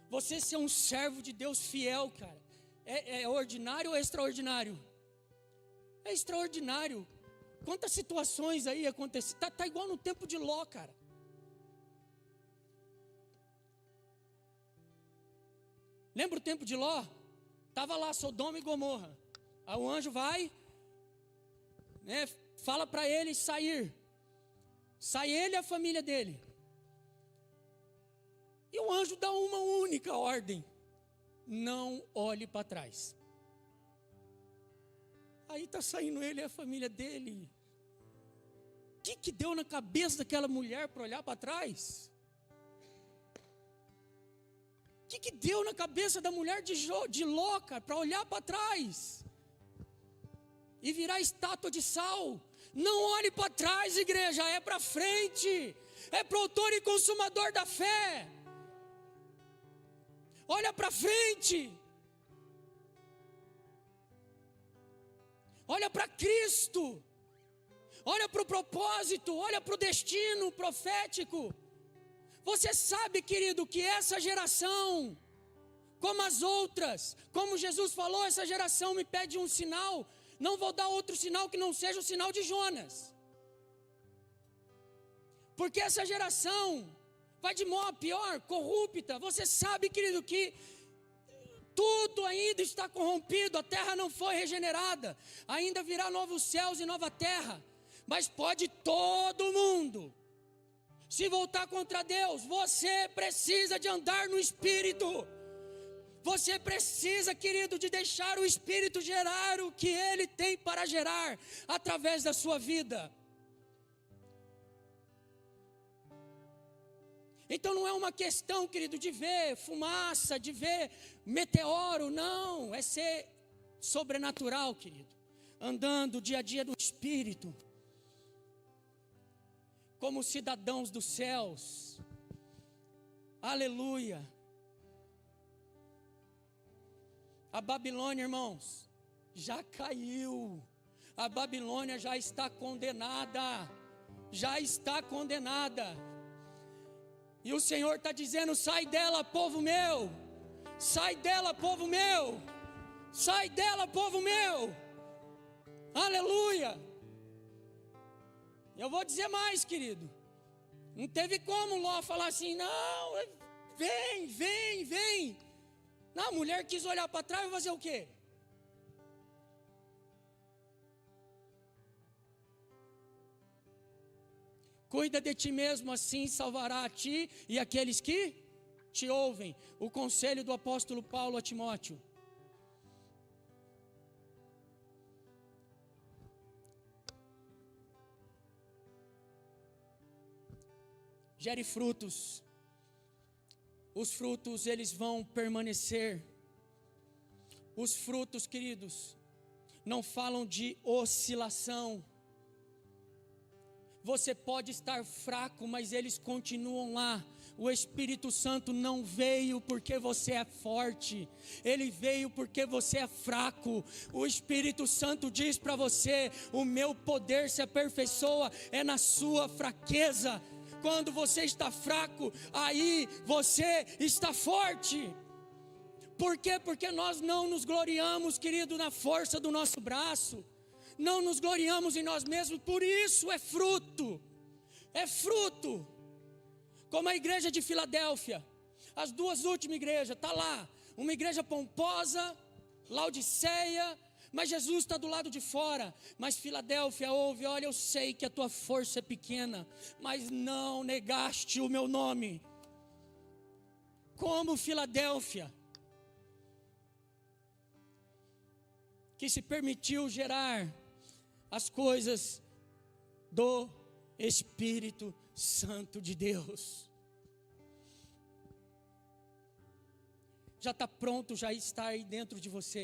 Você ser um servo de Deus fiel, cara, é ordinário ou extraordinário? É extraordinário. Quantas situações aí acontecem? Tá igual no tempo de Ló, cara. Lembra o tempo de Ló? Estava lá Sodoma e Gomorra. Aí o anjo vai, né, fala para ele sair. Sai ele e a família dele. E o anjo dá uma única ordem: não olhe para trás. Aí está saindo ele e a família dele. O que deu na cabeça daquela mulher para olhar para trás? O que deu na cabeça da mulher de Ló, cara, para olhar para trás e virar estátua de sal? Não olhe para trás, igreja, é para frente. É para o autor e consumador da fé. Olha para frente. Olha para Cristo. Olha para o propósito. Olha para o destino profético. Você sabe, querido, que essa geração, como as outras, como Jesus falou, essa geração me pede um sinal. Não vou dar outro sinal que não seja o sinal de Jonas. Porque essa geração vai de mal a pior, corrupta. Você sabe, querido, que tudo ainda está corrompido, a terra não foi regenerada, ainda virá novos céus e nova terra. Mas pode todo mundo se voltar contra Deus. Você precisa de andar no Espírito. Você precisa, querido, de deixar o Espírito gerar o que Ele tem para gerar através da sua vida. Então não é uma questão, querido, de ver fumaça, de ver meteoro, não. É ser sobrenatural, querido. Andando dia a dia no Espírito. Como cidadãos dos céus. Aleluia. A Babilônia, irmãos, já caiu. A Babilônia já está condenada. Já está condenada. E o Senhor está dizendo: sai dela, povo meu. Sai dela, povo meu. Sai dela, povo meu. Aleluia. Eu vou dizer mais, querido. Não teve como Ló falar assim: não, vem, vem, vem. Não, a mulher quis olhar para trás e fazer o quê? Cuida de ti mesmo, assim salvará a ti e aqueles que te ouvem. O conselho do apóstolo Paulo a Timóteo. Gere frutos. Os frutos, eles vão permanecer. Os frutos, queridos, não falam de oscilação. Você pode estar fraco, mas eles continuam lá. O Espírito Santo não veio porque você é forte. Ele veio porque você é fraco. O Espírito Santo diz para você: o meu poder se aperfeiçoa é na sua fraqueza. Quando você está fraco, aí você está forte. Por quê? Porque nós não nos gloriamos, querido, na força do nosso braço. Não nos gloriamos em nós mesmos, por isso é fruto. É fruto. Como a igreja de Filadélfia. As duas últimas igrejas, está lá. Uma igreja pomposa, Laodiceia, mas Jesus está do lado de fora. Mas Filadélfia ouve: olha, eu sei que a tua força é pequena, mas não negaste o meu nome. Como Filadélfia, que se permitiu gerar as coisas do Espírito Santo de Deus. Já está pronto, já está aí dentro de você.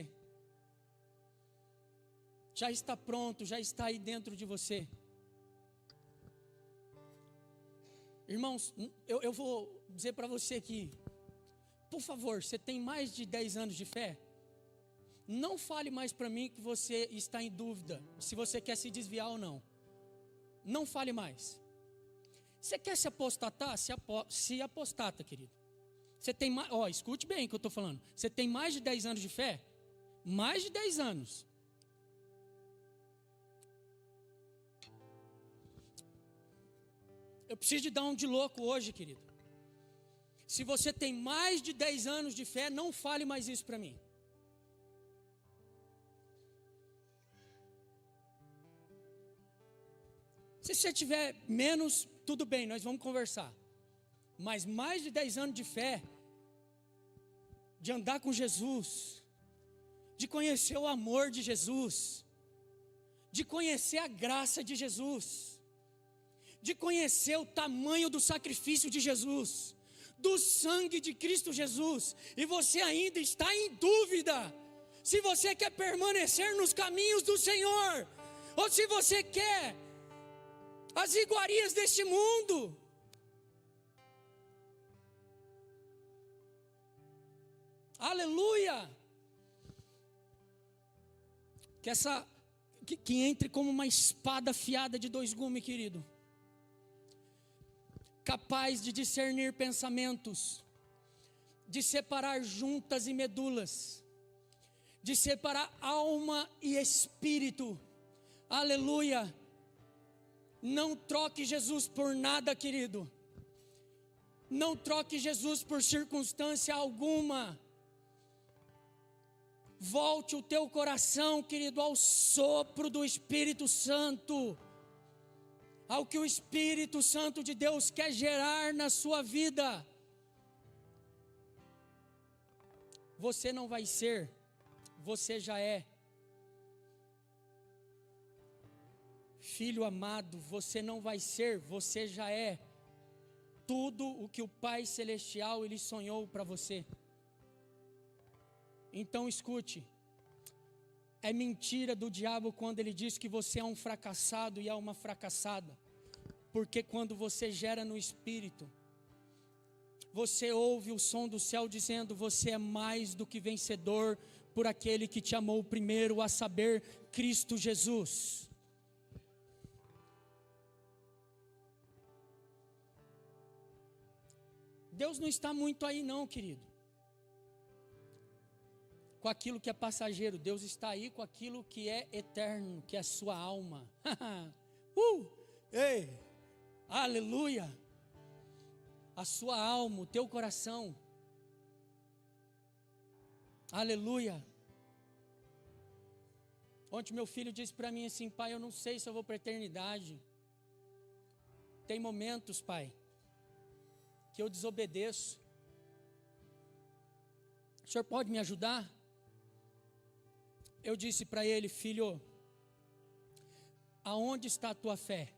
Já está pronto, já está aí dentro de você. Irmãos, eu vou dizer para você aqui, por favor, você tem mais de 10 anos de fé? Não fale mais para mim que você está em dúvida, se você quer se desviar ou não. Não fale mais. Você quer se apostatar? Se apostata, querido. Você tem mais, escute bem o que eu estou falando. Você tem mais de 10 anos de fé? Mais de 10 anos. Eu preciso de dar um de louco hoje, querido. Se você tem mais de 10 anos de fé, não fale mais isso para mim. Se você tiver menos, tudo bem, nós vamos conversar. Mas mais de 10 anos de fé, de andar com Jesus, de conhecer o amor de Jesus, de conhecer a graça de Jesus, de conhecer o tamanho do sacrifício de Jesus, do sangue de Cristo Jesus, e você ainda está em dúvida se você quer permanecer nos caminhos do Senhor, ou se você quer as iguarias deste mundo. Aleluia. Que entre como uma espada afiada de 2 gumes, querido, capaz de discernir pensamentos, de separar juntas e medulas, de separar alma e espírito. Aleluia. Não troque Jesus por nada, querido. Não troque Jesus por circunstância alguma. Volte o teu coração, querido, ao sopro do Espírito Santo, ao que o Espírito Santo de Deus quer gerar na sua vida. Você não vai ser, você já é. Filho amado, você não vai ser, você já é tudo o que o Pai Celestial ele sonhou para você. Então escute, é mentira do diabo quando ele diz que você é um fracassado e é uma fracassada, porque quando você gera no Espírito, você ouve o som do céu dizendo: você é mais do que vencedor por aquele que te amou primeiro, a saber, Cristo Jesus. Deus não está muito aí não, querido, com aquilo que é passageiro. Deus está aí com aquilo que é eterno, que é a sua alma. Ei, aleluia. A sua alma, o teu coração. Aleluia. Ontem meu filho disse para mim assim: pai, eu não sei se eu vou para a eternidade. Tem momentos, pai, que eu desobedeço. O senhor pode me ajudar? Eu disse para ele: filho, aonde está a tua fé?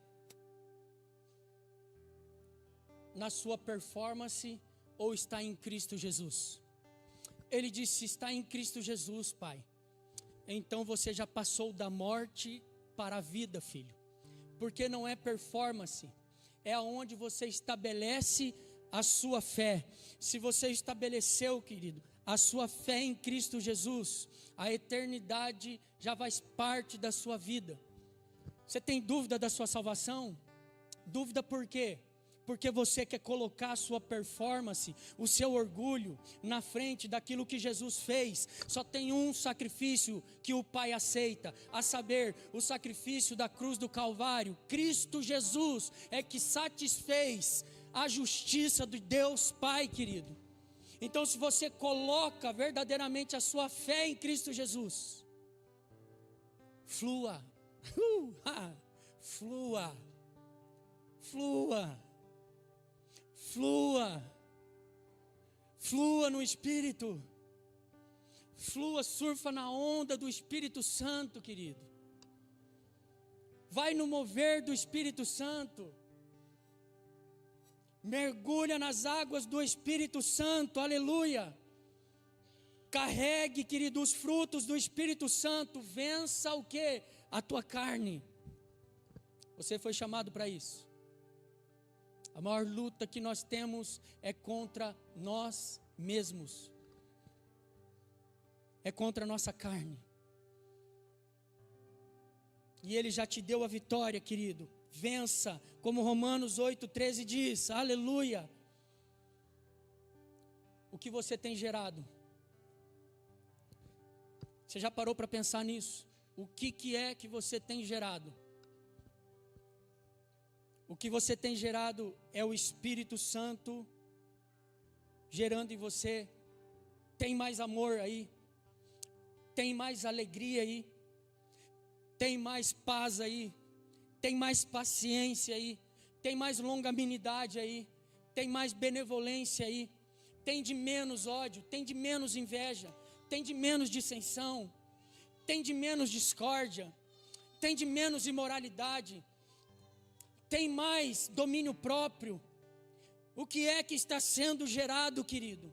Na sua performance ou está em Cristo Jesus? Ele disse: está em Cristo Jesus, pai. Então você já passou da morte para a vida, filho, porque não é performance, é aonde você estabelece a sua fé. Se você estabeleceu, querido, a sua fé em Cristo Jesus, a eternidade já faz parte da sua vida. Você tem dúvida da sua salvação? Dúvida por quê? Porque você quer colocar a sua performance, o seu orgulho na frente daquilo que Jesus fez. Só tem um sacrifício que o Pai aceita, a saber, o sacrifício da cruz do Calvário. Cristo Jesus é que satisfez a justiça de Deus Pai, querido. Então, se você coloca verdadeiramente a sua fé em Cristo Jesus, flua, flua, flua, flua, flua no Espírito, flua, surfa na onda do Espírito Santo, querido. Vai no mover do Espírito Santo. Mergulha nas águas do Espírito Santo, aleluia. Carregue, querido, os frutos do Espírito Santo. Vença o que? A tua carne. Você foi chamado para isso. A maior luta que nós temos é contra nós mesmos. É contra a nossa carne. E Ele já te deu a vitória, querido. Vença, como Romanos 8,13 diz, aleluia. O que você tem gerado? Você já parou para pensar nisso? O que é que você tem gerado? O que você tem gerado é o Espírito Santo gerando em você. Tem mais amor aí, tem mais alegria aí, tem mais paz aí, tem mais paciência aí, tem mais longanimidade aí, tem mais benevolência aí, tem de menos ódio, tem de menos inveja, tem de menos dissensão, tem de menos discórdia, tem de menos imoralidade, tem mais domínio próprio. O que é que está sendo gerado, querido,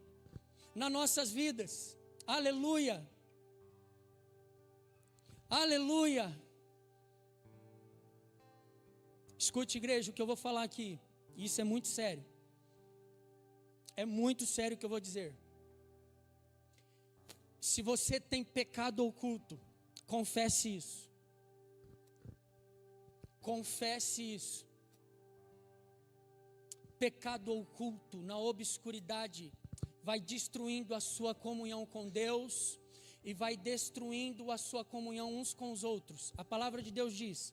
nas nossas vidas? Aleluia, aleluia. Escute, igreja, o que eu vou falar aqui, isso é muito sério. É muito sério o que eu vou dizer. Se você tem pecado oculto, confesse isso. Confesse isso. Pecado oculto na obscuridade vai destruindo a sua comunhão com Deus e vai destruindo a sua comunhão uns com os outros. A palavra de Deus diz: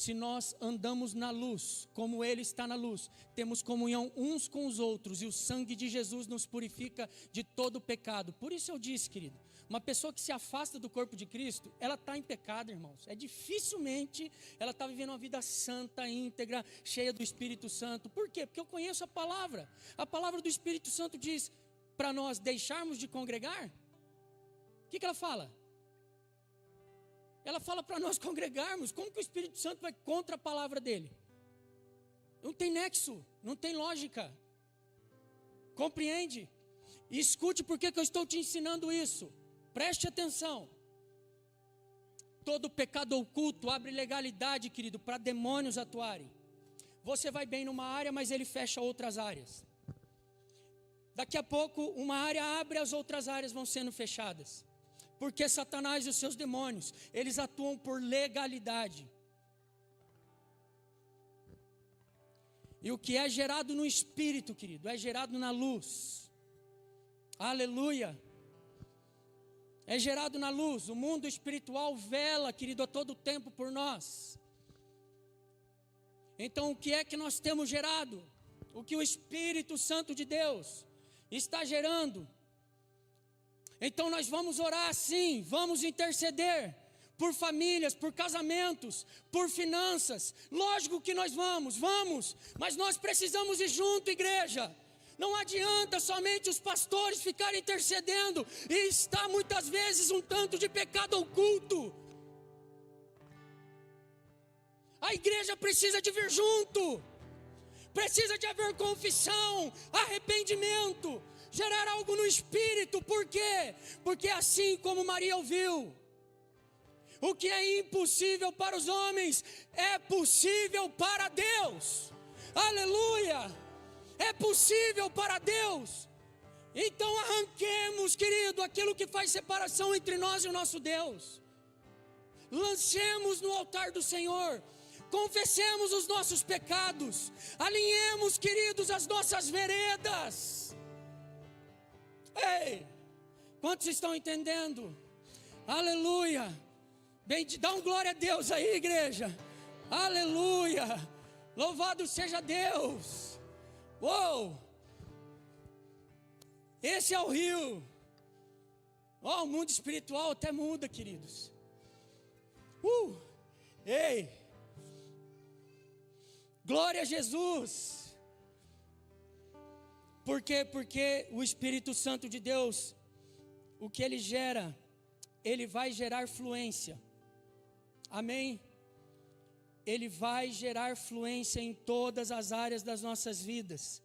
Se nós andamos na luz, como Ele está na luz, temos comunhão uns com os outros, e o sangue de Jesus nos purifica de todo pecado. Por isso eu disse, querido, uma pessoa que se afasta do corpo de Cristo, ela está em pecado, irmãos. Dificilmente ela está vivendo uma vida santa, íntegra, cheia do Espírito Santo. Por quê? Porque eu conheço a palavra. A palavra do Espírito Santo diz para nós deixarmos de congregar. O que ela fala? Ela fala para nós congregarmos. Como que o Espírito Santo vai contra a palavra dele? Não tem nexo, não tem lógica. Compreende? E escute por que eu estou te ensinando isso. Preste atenção. Todo pecado oculto abre legalidade, querido, para demônios atuarem. Você vai bem numa área, mas ele fecha outras áreas. Daqui a pouco, uma área abre, as outras áreas vão sendo fechadas. Porque Satanás e os seus demônios, eles atuam por legalidade. E o que é gerado no Espírito, querido, é gerado na luz. Aleluia. É gerado na luz. O mundo espiritual vela, querido, a todo tempo por nós. Então, o que é que nós temos gerado? O que o Espírito Santo de Deus está gerando? Então nós vamos orar sim, vamos interceder por famílias, por casamentos, por finanças. Lógico que nós vamos, mas nós precisamos ir junto, igreja. Não adianta somente os pastores ficarem intercedendo e está muitas vezes um tanto de pecado oculto. A igreja precisa de vir junto, precisa de haver confissão, arrependimento, gerar algo no Espírito. Por quê? Porque assim como Maria ouviu, o que é impossível para os homens é possível para Deus. Aleluia! É possível para Deus. Então arranquemos, querido, aquilo que faz separação entre nós e o nosso Deus. Lancemos no altar do Senhor. Confessemos os nossos pecados. Alinhemos, queridos, as nossas veredas. Ei, quantos estão entendendo? Aleluia. Bem, dá um glória a Deus aí, igreja. Aleluia. Louvado seja Deus. Uou. Esse é o rio. O mundo espiritual até muda, queridos. Ei. Glória a Jesus. Por quê? Porque o Espírito Santo de Deus, o que ele gera, ele vai gerar fluência. Amém? Ele vai gerar fluência em todas as áreas das nossas vidas.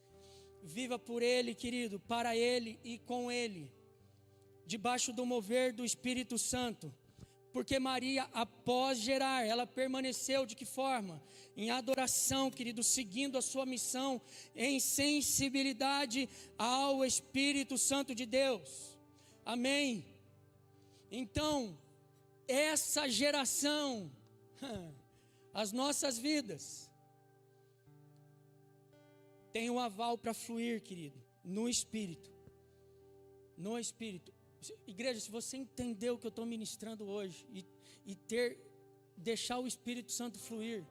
Viva por ele, querido, para ele e com ele, debaixo do mover do Espírito Santo. Porque Maria, após gerar, ela permaneceu de que forma? Em adoração, querido, seguindo a sua missão, em sensibilidade ao Espírito Santo de Deus. Amém? Então, essa geração, as nossas vidas, tem um aval para fluir, querido, no Espírito. No Espírito. Igreja, se você entender o que eu estou ministrando hoje deixar o Espírito Santo fluir,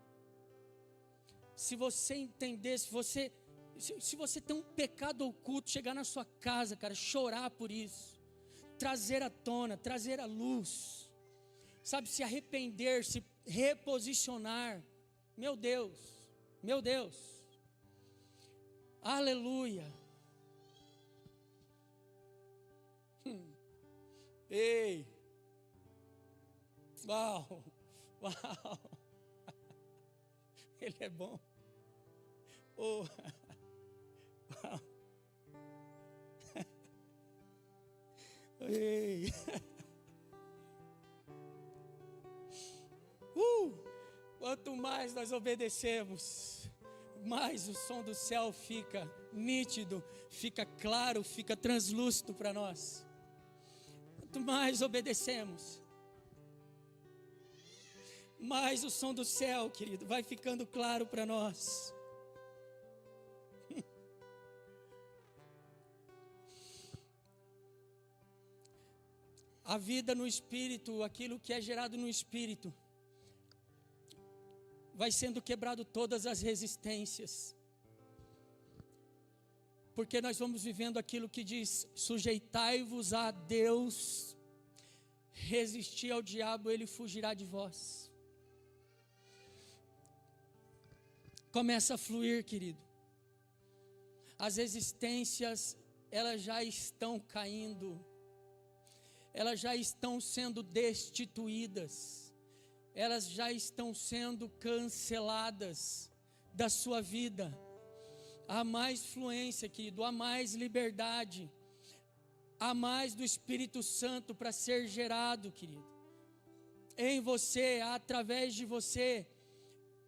se você entender, se você tem um pecado oculto, chegar na sua casa, cara, chorar por isso, trazer à tona, trazer à luz, sabe, se arrepender, se reposicionar, meu Deus, aleluia. Ei, uau, ele é bom. Oh, uau. Ei, quanto mais nós obedecemos, mais o som do céu fica nítido, fica claro, fica translúcido para nós. Quanto mais obedecemos, mais o som do céu, querido, vai ficando claro para nós. A vida no Espírito, aquilo que é gerado no Espírito, vai sendo quebrado todas as resistências. Porque nós vamos vivendo aquilo que diz: sujeitai-vos a Deus, resistir ao diabo, ele fugirá de vós. Começa a fluir, querido. As resistências, elas já estão caindo, elas já estão sendo destituídas, elas já estão sendo canceladas da sua vida. Há mais fluência, querido, há mais liberdade, há mais do Espírito Santo para ser gerado, querido, em você, através de você,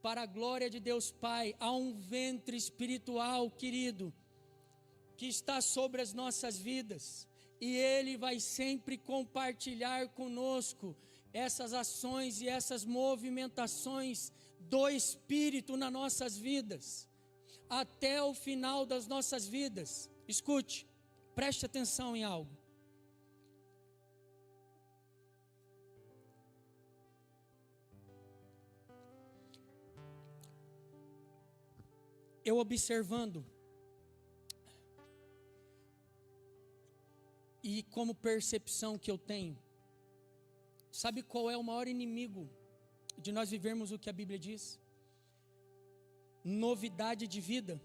para a glória de Deus Pai. Há um ventre espiritual, querido, que está sobre as nossas vidas, e Ele vai sempre compartilhar conosco essas ações e essas movimentações do Espírito nas nossas vidas, até o final das nossas vidas. Escute, preste atenção em algo. Eu observando, e como percepção que eu tenho, sabe qual é o maior inimigo de nós vivermos o que a Bíblia diz? Novidade de vida.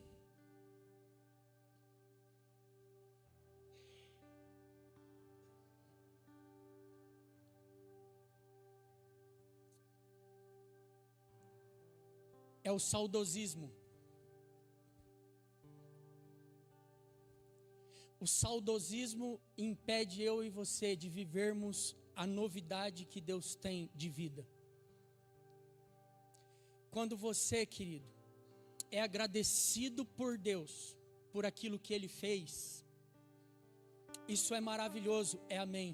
É o saudosismo. O saudosismo impede eu e você de vivermos a novidade que Deus tem de vida. Quando você, querido, é agradecido por Deus, por aquilo que Ele fez, isso é maravilhoso, é amém.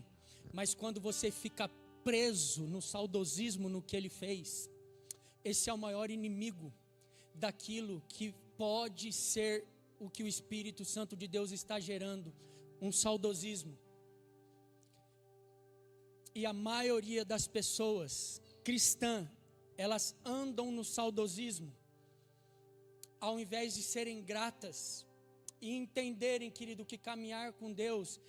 Mas quando você fica preso no saudosismo, no que Ele fez, esse é o maior inimigo daquilo que pode ser o que o Espírito Santo de Deus está gerando, um saudosismo. E a maioria das pessoas cristãs, elas andam no saudosismo, ao invés de serem gratas e entenderem, querido, que caminhar com Deus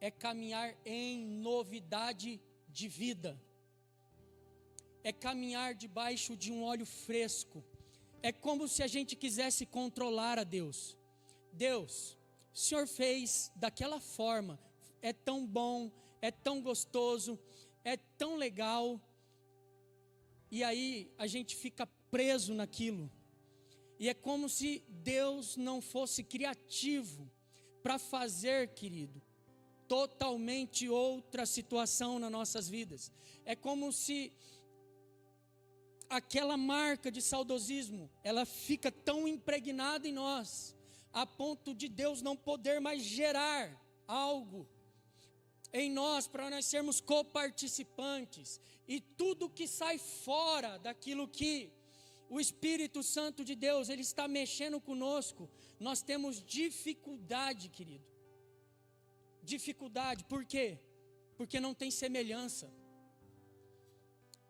é caminhar em novidade de vida, é caminhar debaixo de um óleo fresco. É como se a gente quisesse controlar a Deus. Deus, o Senhor fez daquela forma, é tão bom, é tão gostoso, é tão legal, e aí a gente fica preso naquilo, e é como se Deus não fosse criativo para fazer, querido, totalmente outra situação nas nossas vidas. É como se aquela marca de saudosismo, ela fica tão impregnada em nós, a ponto de Deus não poder mais gerar algo em nós, para nós sermos coparticipantes, e tudo que sai fora daquilo que o Espírito Santo de Deus, Ele está mexendo conosco, nós temos dificuldade, querido, dificuldade. Por quê? Porque não tem semelhança,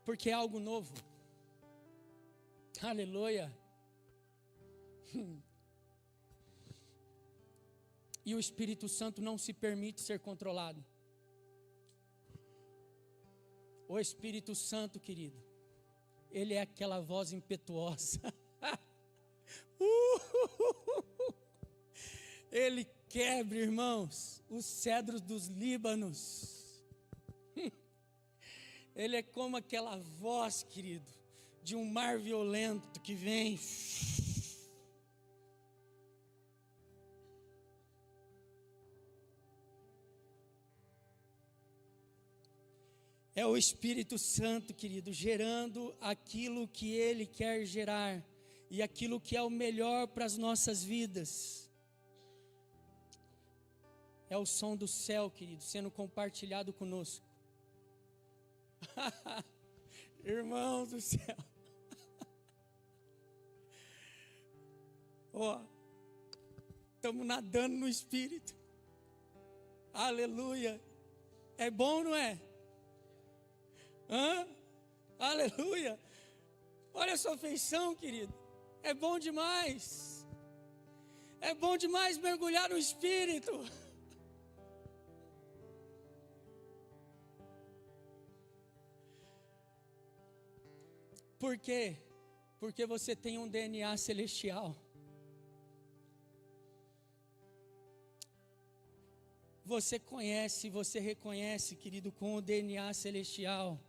porque é algo novo. Aleluia. E o Espírito Santo não se permite ser controlado. O Espírito Santo, querido, ele é aquela voz impetuosa. Ele quebra, irmãos, os cedros dos Líbanos. Ele é como aquela voz, querido, de um mar violento que vem. É o Espírito Santo, querido, gerando aquilo que Ele quer gerar, e aquilo que é o melhor para as nossas vidas. É o som do céu, querido, sendo compartilhado conosco. Irmãos do céu. Ó, estamos nadando no Espírito. Aleluia. É bom, não é? Aleluia. Olha a sua feição, querido. É bom demais. É bom demais mergulhar no Espírito. Por quê? Porque você tem um DNA celestial. Você conhece, você reconhece, querido, com o DNA celestial.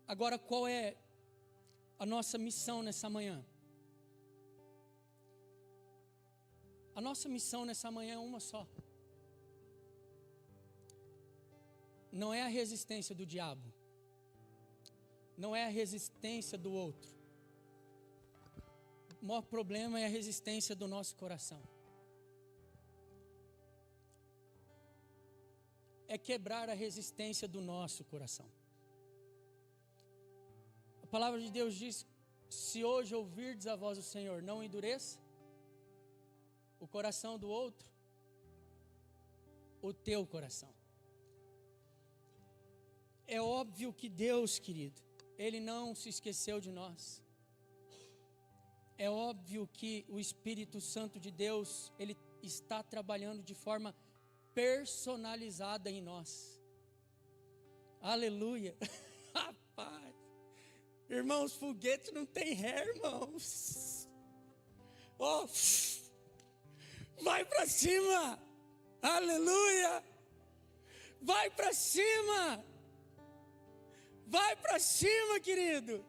Agora, qual é a nossa missão nessa manhã? A nossa missão nessa manhã é uma só. Não é a resistência do diabo. Não é a resistência do outro. O maior problema é a resistência do nosso coração. É quebrar a resistência do nosso coração. A palavra de Deus diz: se hoje ouvirdes a voz do Senhor, não endureça o coração do outro, o teu coração. É óbvio que Deus, querido, Ele não se esqueceu de nós. É óbvio que o Espírito Santo de Deus, Ele está trabalhando de forma personalizada em nós. Aleluia. Rapaz, irmãos, foguete não tem ré, irmãos. Oh, vai para cima. Aleluia. Vai para cima. Vai para cima, querido.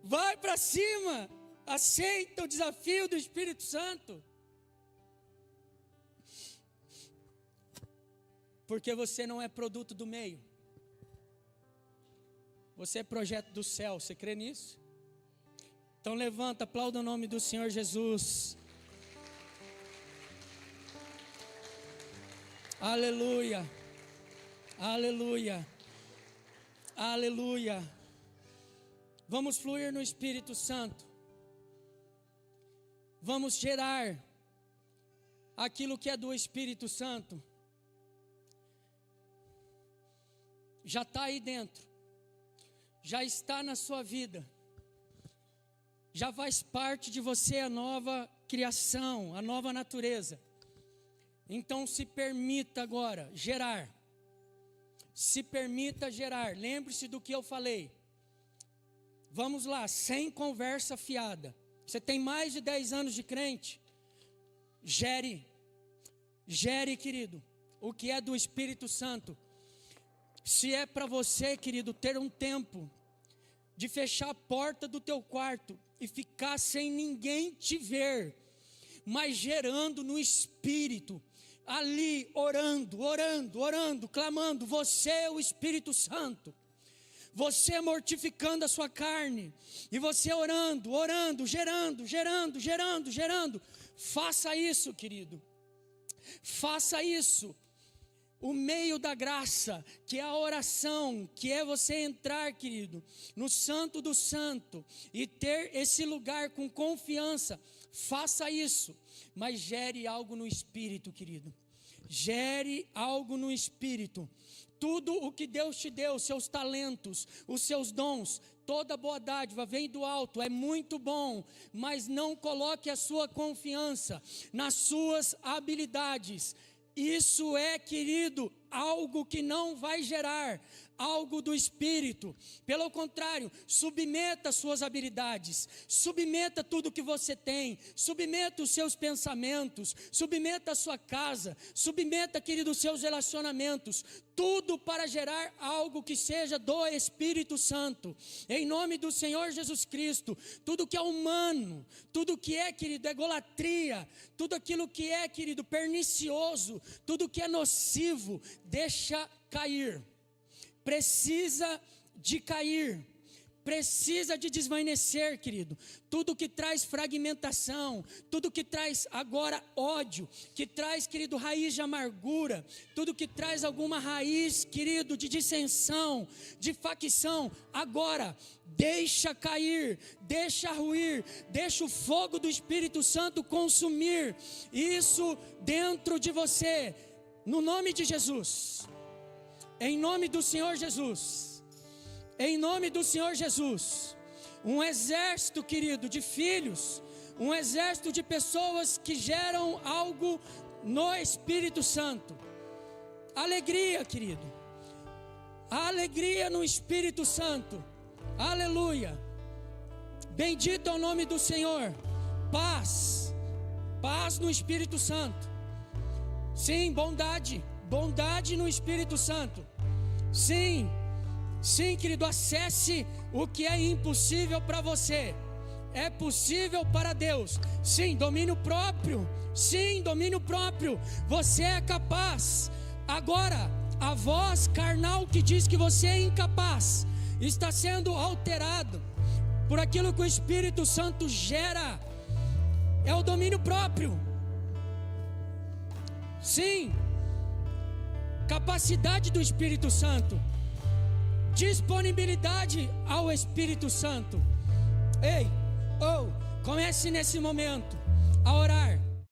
Vai para cima. Aceita o desafio do Espírito Santo. Porque você não é produto do meio. Você é projeto do céu. Você crê nisso? Então levanta, aplauda o nome do Senhor Jesus. Aleluia, aleluia, aleluia. Vamos fluir no Espírito Santo. Vamos gerar aquilo que é do Espírito Santo. Já está aí dentro, já está na sua vida, já faz parte de você a nova criação, a nova natureza. Então se permita agora gerar. Se permita gerar. Lembre-se do que eu falei. Vamos lá, sem conversa fiada. Você tem mais de 10 anos de crente? Gere. Gere, querido, o que é do Espírito Santo. Se é para você, querido, ter um tempo de fechar a porta do teu quarto e ficar sem ninguém te ver, mas gerando no Espírito, ali orando, clamando, você, o Espírito Santo, você mortificando a sua carne, e você orando, gerando, faça isso, querido, faça isso. O meio da graça, que é a oração, que é você entrar, querido, no Santo do Santo, e ter esse lugar com confiança, faça isso, mas gere algo no Espírito, querido, gere algo no Espírito. Tudo o que Deus te deu, os seus talentos, os seus dons, toda boa dádiva vem do alto, é muito bom, mas não coloque a sua confiança nas suas habilidades. Isso é, querido, algo que não vai gerar algo do Espírito. Pelo contrário, submeta as suas habilidades, submeta tudo que você tem, submeta os seus pensamentos, submeta a sua casa, submeta, querido, os seus relacionamentos, tudo para gerar algo que seja do Espírito Santo, em nome do Senhor Jesus Cristo. Tudo que é humano, tudo que é, querido, egolatria, tudo aquilo que é, querido, pernicioso, tudo que é nocivo, deixa cair. Precisa de cair, precisa de desvanecer, querido. Tudo que traz fragmentação, tudo que traz agora ódio, que traz, querido, raiz de amargura, tudo que traz alguma raiz, querido, de dissensão, de facção, agora deixa cair, deixa ruir, deixa o fogo do Espírito Santo consumir isso dentro de você, no nome de Jesus, em nome do Senhor Jesus. Em nome do Senhor Jesus, um exército, querido, de filhos, um exército de pessoas que geram algo no Espírito Santo. Alegria, querido, alegria no Espírito Santo, aleluia, bendito é o nome do Senhor. Paz, paz no Espírito Santo, sim, bondade, bondade no Espírito Santo, sim. Sim, querido, acesse o que é impossível para você. É possível para Deus. Sim, domínio próprio. Sim, domínio próprio. Você é capaz. Agora, a voz carnal que diz que você é incapaz está sendo alterado por aquilo que o Espírito Santo gera. É o domínio próprio. Sim, capacidade do Espírito Santo. Disponibilidade ao Espírito Santo. Ei, comece nesse momento a orar.